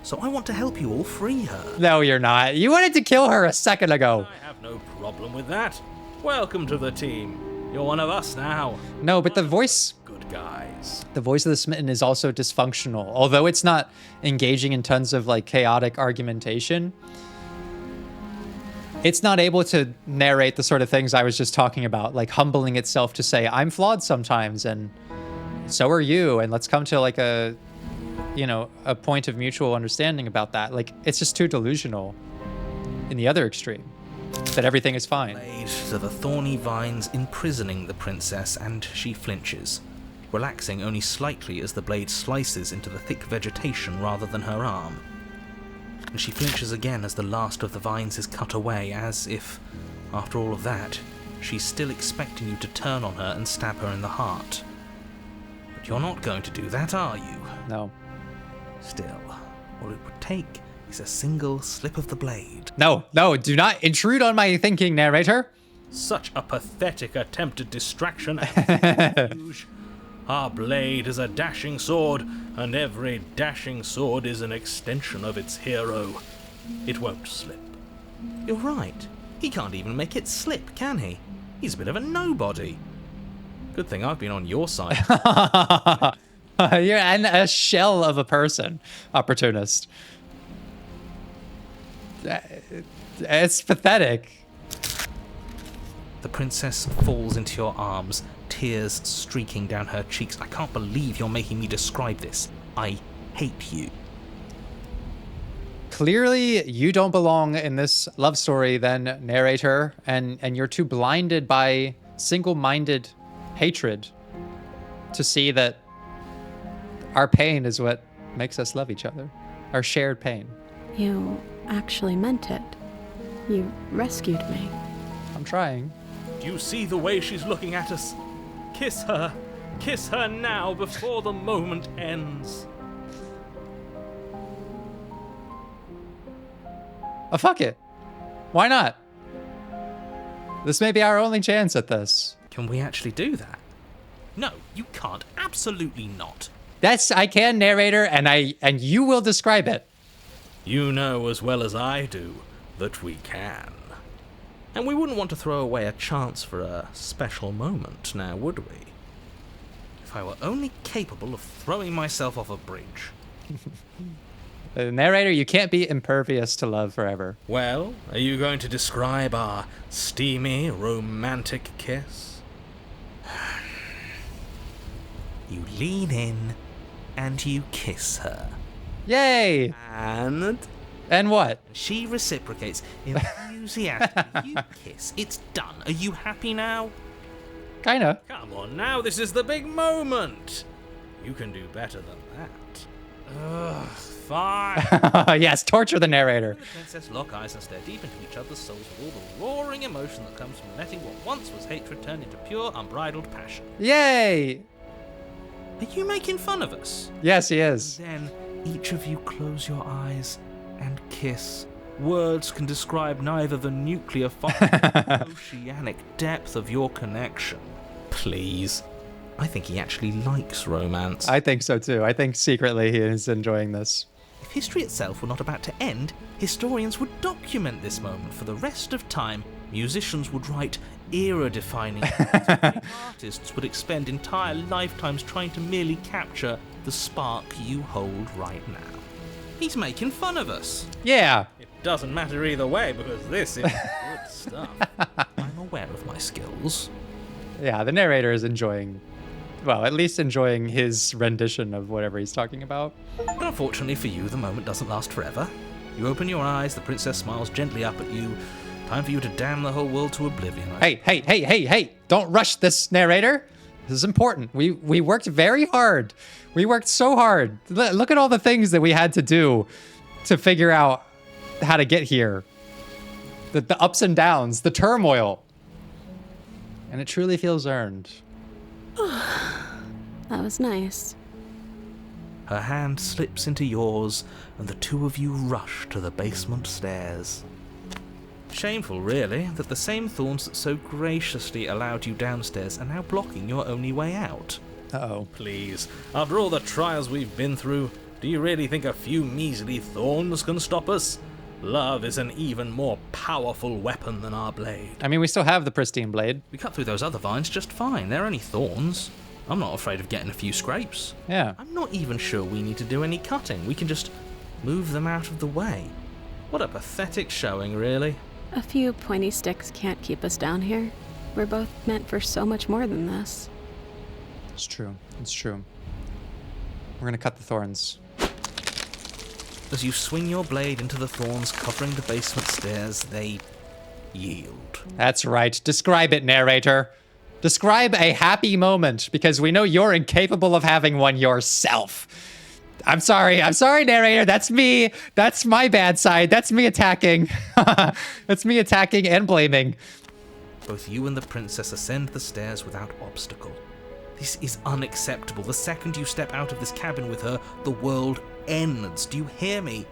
[SPEAKER 2] So I want to help you all free her.
[SPEAKER 1] No, you're not. You wanted to kill her a second ago.
[SPEAKER 2] I have no problem with that. Welcome to the team. You're one of us now.
[SPEAKER 1] No, but the voice...
[SPEAKER 2] Good guys.
[SPEAKER 1] The voice of the smitten is also dysfunctional. Although it's not engaging in tons of like chaotic argumentation, it's not able to narrate the sort of things I was just talking about, like humbling itself to say, I'm flawed sometimes and so are you. And let's come to like a, you know, a point of mutual understanding about that. Like, it's just too delusional in the other extreme, that everything is fine.
[SPEAKER 2] Blade to the thorny vines imprisoning the princess, and she flinches, relaxing only slightly as the blade slices into the thick vegetation rather than her arm. And she flinches again as the last of the vines is cut away, as if, after all of that, she's still expecting you to turn on her and stab her in the heart. But you're not going to do that, are you?
[SPEAKER 1] No.
[SPEAKER 2] Still, all it would take is a single slip of the blade.
[SPEAKER 1] No, do not intrude on my thinking, narrator.
[SPEAKER 2] Such a pathetic attempt at distraction. Huge. Our blade is a dashing sword, and every dashing sword is an extension of its hero. It won't slip. You're right. He can't even make it slip, can he? He's a bit of a nobody. Good thing I've been on your side.
[SPEAKER 1] You're a shell of a person, opportunist. It's pathetic.
[SPEAKER 2] The princess falls into your arms, tears streaking down her cheeks. I can't believe you're making me describe this. I hate you.
[SPEAKER 1] Clearly, you don't belong in this love story then, narrator, and you're too blinded by single-minded hatred to see that our pain is what makes us love each other. Our shared pain.
[SPEAKER 3] You actually meant it. You rescued me.
[SPEAKER 1] I'm trying.
[SPEAKER 2] Do you see the way she's looking at us? Kiss her. Kiss her now before the moment ends.
[SPEAKER 1] Oh, fuck it. Why not? This may be our only chance at this.
[SPEAKER 2] Can we actually do that? No, you can't. Absolutely not.
[SPEAKER 1] I can, narrator, and you will describe it.
[SPEAKER 2] You know as well as I do that we can. And we wouldn't want to throw away a chance for a special moment, now would we? If I were only capable of throwing myself off a bridge.
[SPEAKER 1] Narrator, you can't be impervious to love forever.
[SPEAKER 2] Well, are you going to describe our steamy, romantic kiss? You lean in and you kiss her.
[SPEAKER 1] Yay! And what?
[SPEAKER 2] She reciprocates enthusiastically. You kiss. It's done. Are you happy now?
[SPEAKER 1] Kinda.
[SPEAKER 2] Come on now, this is the big moment. You can do better than that. Ugh, fine.
[SPEAKER 1] Yes, torture the narrator.
[SPEAKER 2] The princess lock eyes and stare deep into each other's souls with all the roaring emotion that comes from letting what once was hatred turn into pure, unbridled passion.
[SPEAKER 1] Yay!
[SPEAKER 2] Are you making fun of us?
[SPEAKER 1] Yes, he is.
[SPEAKER 2] Then each of you close your eyes and kiss. Words can describe neither the nuclear fire nor the oceanic depth of your connection. Please. I think he actually likes romance.
[SPEAKER 1] I think so too. I think secretly he is enjoying this.
[SPEAKER 2] If history itself were not about to end, historians would document this moment for the rest of time. Musicians would write era-defining songs. Artists would expend entire lifetimes trying to merely capture the spark you hold right now. He's making fun of us.
[SPEAKER 1] Yeah.
[SPEAKER 2] It doesn't matter either way because this is good stuff. I'm aware of my skills.
[SPEAKER 1] Yeah, the narrator is enjoying, well, at least enjoying his rendition of whatever he's talking about.
[SPEAKER 2] But unfortunately for you, the moment doesn't last forever. You open your eyes, the princess smiles gently up at you. Time for you to damn the whole world to oblivion.
[SPEAKER 1] Hey, don't rush this, narrator. This is important. We worked very hard. We worked so hard. Look at all the things that we had to do to figure out how to get here. The ups and downs, the turmoil. And it truly feels earned.
[SPEAKER 4] That was nice.
[SPEAKER 2] Her hand slips into yours, and the two of you rush to the basement stairs. Shameful, really, that the same thorns that so graciously allowed you downstairs are now blocking your only way out.
[SPEAKER 1] Uh-oh.
[SPEAKER 2] Please, after all the trials we've been through, do you really think a few measly thorns can stop us? Love is an even more powerful weapon than our blade.
[SPEAKER 1] I mean, we still have the pristine blade.
[SPEAKER 2] We cut through those other vines just fine. They're only thorns. I'm not afraid of getting a few scrapes.
[SPEAKER 1] Yeah.
[SPEAKER 2] I'm not even sure we need to do any cutting. We can just move them out of the way. What a pathetic showing, really.
[SPEAKER 4] A few pointy sticks can't keep us down here. We're both meant for so much more than this.
[SPEAKER 1] It's true. It's true. We're gonna cut the thorns.
[SPEAKER 2] As you swing your blade into the thorns covering the basement stairs, they yield.
[SPEAKER 1] That's right. Describe it, narrator. Describe a happy moment, because we know you're incapable of having one yourself. I'm sorry, narrator. That's me. That's my bad side. That's me attacking. That's me attacking and blaming.
[SPEAKER 2] Both you and the princess ascend the stairs without obstacle. This is unacceptable. The second you step out of this cabin with her, the world ends. Do you hear me?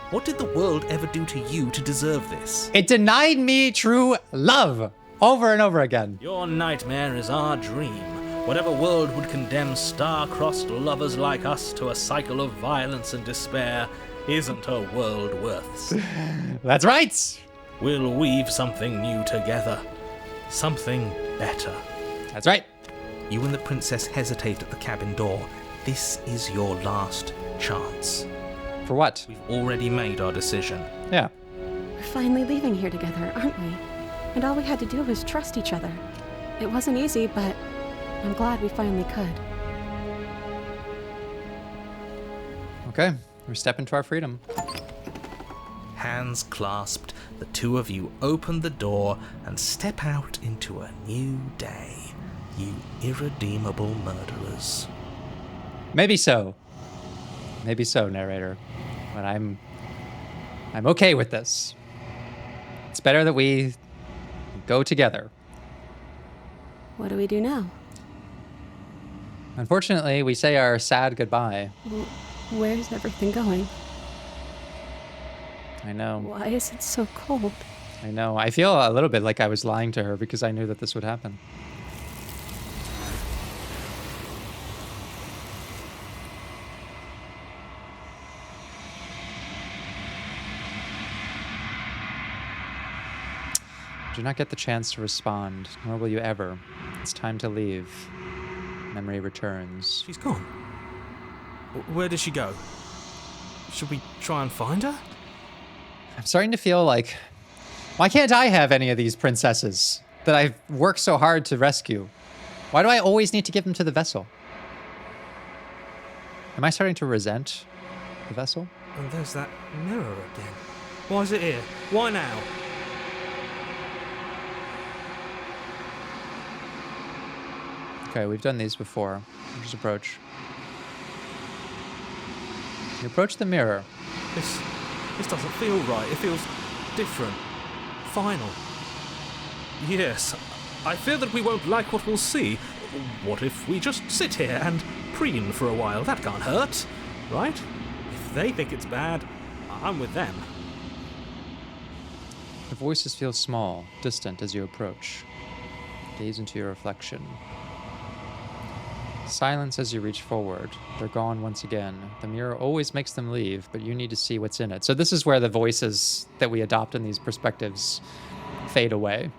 [SPEAKER 2] What did the world ever do to you to deserve this?
[SPEAKER 1] It denied me true love over and over again.
[SPEAKER 2] Your nightmare is our dream. Whatever world would condemn star-crossed lovers like us to a cycle of violence and despair isn't a world worth.
[SPEAKER 1] That's right.
[SPEAKER 2] We'll weave something new together. Something better.
[SPEAKER 1] That's right.
[SPEAKER 2] You and the princess hesitate at the cabin door. This is your last chance.
[SPEAKER 1] For what?
[SPEAKER 2] We've already made our decision.
[SPEAKER 1] Yeah.
[SPEAKER 4] We're finally leaving here together, aren't we? And all we had to do was trust each other. It wasn't easy, but I'm glad we finally could.
[SPEAKER 1] Okay. We're stepping to our freedom.
[SPEAKER 2] Hands clasped, the two of you open the door and step out into a new day. You irredeemable murderers.
[SPEAKER 1] Maybe so. Maybe so, narrator. But I'm okay with this. It's better that we go together.
[SPEAKER 4] What do we do now?
[SPEAKER 1] Unfortunately, we say our sad goodbye.
[SPEAKER 4] Where's everything going?
[SPEAKER 1] I know.
[SPEAKER 4] Why is it so cold?
[SPEAKER 1] I know. I feel a little bit like I was lying to her because I knew that this would happen. Do not get the chance to respond, nor will you ever. It's time to leave. Memory returns.
[SPEAKER 2] She's gone. Where did she go? Should we try and find her?
[SPEAKER 1] I'm starting to feel like, why can't I have any of these princesses that I've worked so hard to rescue? Why do I always need to give them to the vessel? Am I starting to resent the vessel?
[SPEAKER 2] And there's that mirror again. Why is it here? Why now?
[SPEAKER 1] Okay, we've done these before. We'll just approach. You approach the mirror.
[SPEAKER 2] This doesn't feel right. It feels different. Final. Yes, I fear that we won't like what we'll see. What if we just sit here and preen for a while? That can't hurt, right? If they think it's bad, I'm with them.
[SPEAKER 1] The voices feel small, distant as you approach. Gaze into your reflection. Silence as you reach forward. They're gone once again. The mirror always makes them leave, but you need to see what's in it. So this is where the voices that we adopt in these perspectives fade away.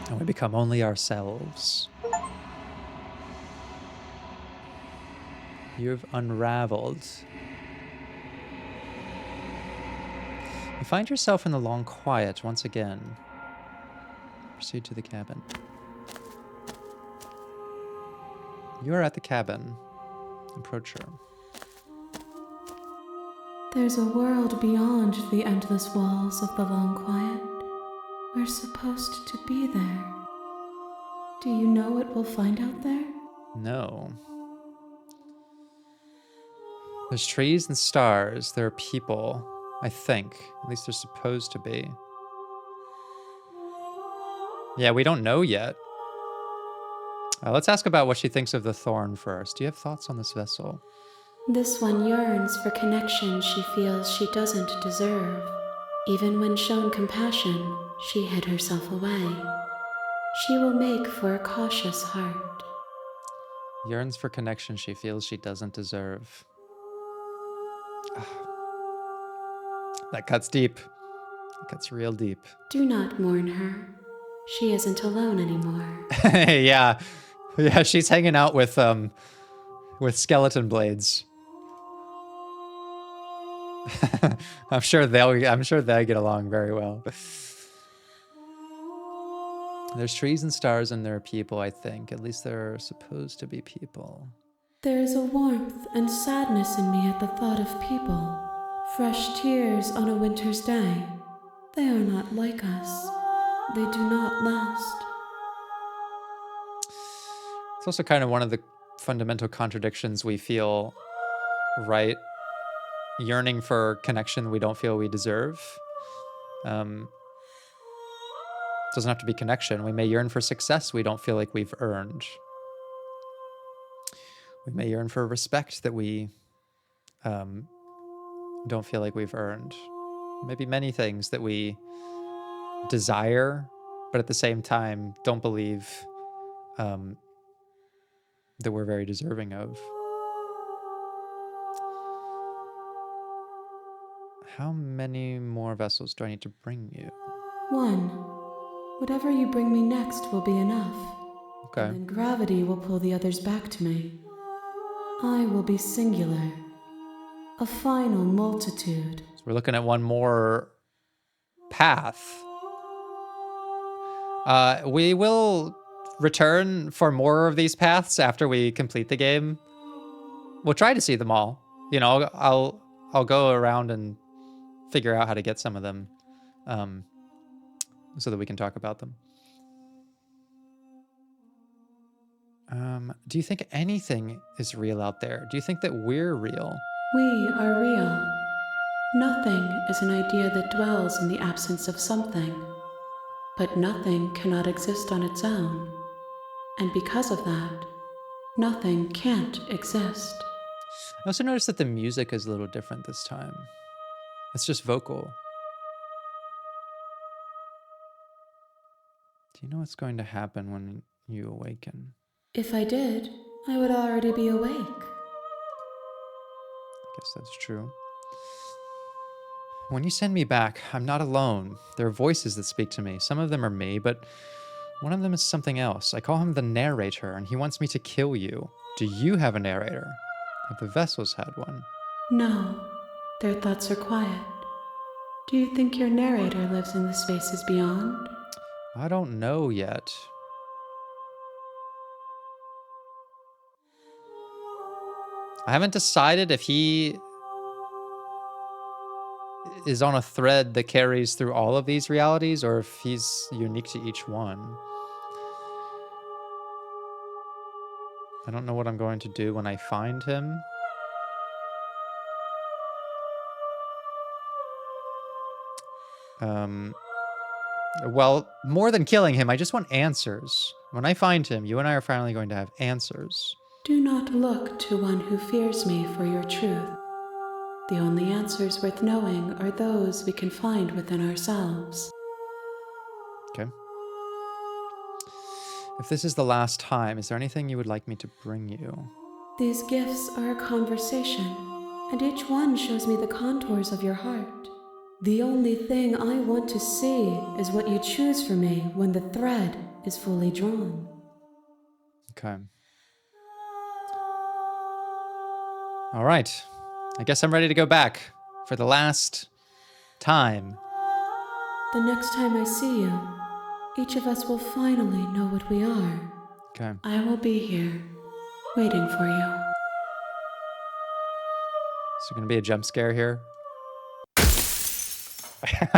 [SPEAKER 1] And we become only ourselves. You've unraveled. You find yourself in the long quiet once again. Proceed to the cabin. You are at the cabin. Approach her.
[SPEAKER 3] There's a world beyond the endless walls of the long quiet. We're supposed to be there. Do you know what we'll find out there?
[SPEAKER 1] No. There's trees and stars. There are people, I think. At least they're supposed to be. Yeah, we don't know yet. Let's ask about what she thinks of the thorn first. Do you have thoughts on this vessel?
[SPEAKER 3] This one yearns for connection she feels she doesn't deserve. Even when shown compassion, she hid herself away. She will make for a cautious heart.
[SPEAKER 1] Yearns for connection she feels she doesn't deserve. That cuts deep. It cuts real deep.
[SPEAKER 3] Do not mourn her. She isn't alone anymore.
[SPEAKER 1] Yeah. Yeah, she's hanging out with skeleton blades. I'm sure they get along very well. There's trees and stars and there are people, I think. At least there are supposed to be people.
[SPEAKER 3] There is a warmth and sadness in me at the thought of people. Fresh tears on a winter's day. They are not like us. They do not last.
[SPEAKER 1] It's also kind of one of the fundamental contradictions we feel, right? Yearning for connection we don't feel we deserve. Doesn't have to be connection. We may yearn for success we don't feel like we've earned. We may yearn for respect that we don't feel like we've earned. Maybe many things that we desire, but at the same time don't believe that we're very deserving of. How many more vessels do I need to bring you?
[SPEAKER 3] One. Whatever you bring me next will be enough.
[SPEAKER 1] Okay.
[SPEAKER 3] And then gravity will pull the others back to me. I will be singular. A final multitude.
[SPEAKER 1] So we're looking at one more path. We will return for more of these paths after we complete the game. We'll try to see them all. You know, I'll go around and figure out how to get some of them, so that we can talk about them. Do you think anything is real out there? Do you think that we're real?
[SPEAKER 3] We are real. Nothing is an idea that dwells in the absence of something. But nothing cannot exist on its own. And because of that, nothing can't exist.
[SPEAKER 1] I also noticed that the music is a little different this time. It's just vocal. Do you know what's going to happen when you awaken?
[SPEAKER 3] If I did, I would already be awake.
[SPEAKER 1] I guess that's true. When you send me back, I'm not alone. There are voices that speak to me. Some of them are me, but one of them is something else. I call him the narrator, and he wants me to kill you. Do you have a narrator? Have the vessels had one?
[SPEAKER 3] No, their thoughts are quiet. Do you think your narrator lives in the spaces beyond?
[SPEAKER 1] I don't know yet. I haven't decided if he is on a thread that carries through all of these realities or if he's unique to each one. I don't know what I'm going to do when I find him. Well, more than killing him, I just want answers. When I find him, you and I are finally going to have answers.
[SPEAKER 3] Do not look to one who fears me for your truth. The only answers worth knowing are those we can find within ourselves.
[SPEAKER 1] Okay. If this is the last time, is there anything you would like me to bring you?
[SPEAKER 3] These gifts are a conversation, and each one shows me the contours of your heart. The only thing I want to see is what you choose for me when the thread is fully drawn.
[SPEAKER 1] Okay. All right. I guess I'm ready to go back for the last time.
[SPEAKER 3] The next time I see you, each of us will finally know what we are.
[SPEAKER 1] Okay.
[SPEAKER 3] I will be here, waiting for you.
[SPEAKER 1] Is there going to be a jump scare here?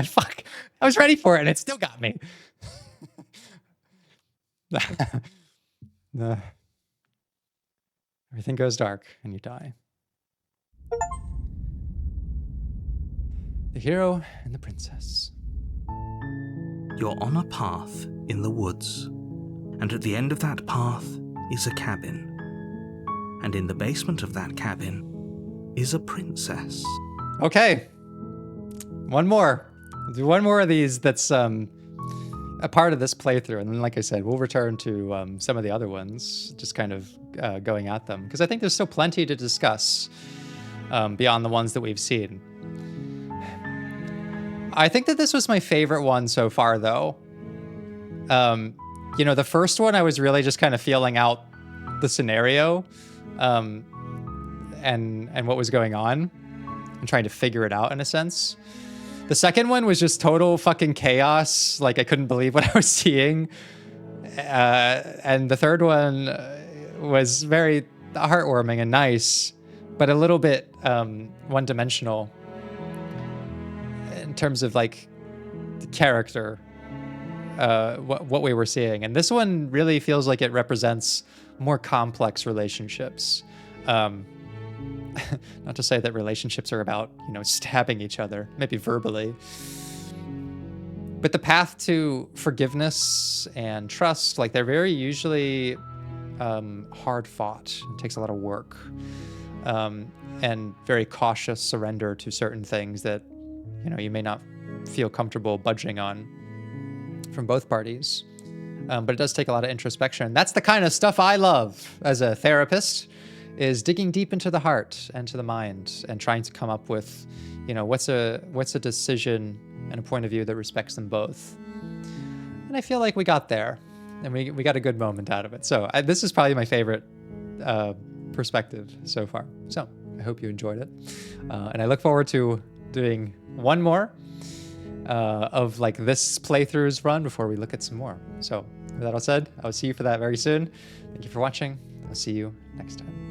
[SPEAKER 1] Fuck. I was ready for it and it still got me. Everything goes dark and you die. The hero and the princess.
[SPEAKER 2] You're on a path in the woods, and at the end of that path is a cabin. And in the basement of that cabin is a princess.
[SPEAKER 1] Okay. One more. We'll do one more of these that's a part of this playthrough. And then, like I said, we'll return to some of the other ones, just kind of going at them. Because I think there's still plenty to discuss beyond the ones that we've seen. I think that this was my favorite one so far, though. The first one, I was really just kind of feeling out the scenario and what was going on and trying to figure it out in a sense. The second one was just total fucking chaos. Like, I couldn't believe what I was seeing. And the third one was very heartwarming and nice, but a little bit one-dimensional in terms of like the character, what we were seeing. And this one really feels like it represents more complex relationships. Not to say that relationships are about, stabbing each other, maybe verbally. But the path to forgiveness and trust, like, they're very usually hard fought. It takes a lot of work. And very cautious surrender to certain things that, you may not feel comfortable budging on from both parties. But it does take a lot of introspection. That's the kind of stuff I love as a therapist, is digging deep into the heart and to the mind and trying to come up with, what's a decision and a point of view that respects them both. And I feel like we got there, and we got a good moment out of it. So this is probably my favorite perspective so far. So I hope you enjoyed it. And I look forward to doing one more of like this playthrough's run before we look at some more. So with that all said, I'll see you for that very soon. Thank you for watching. I'll see you next time.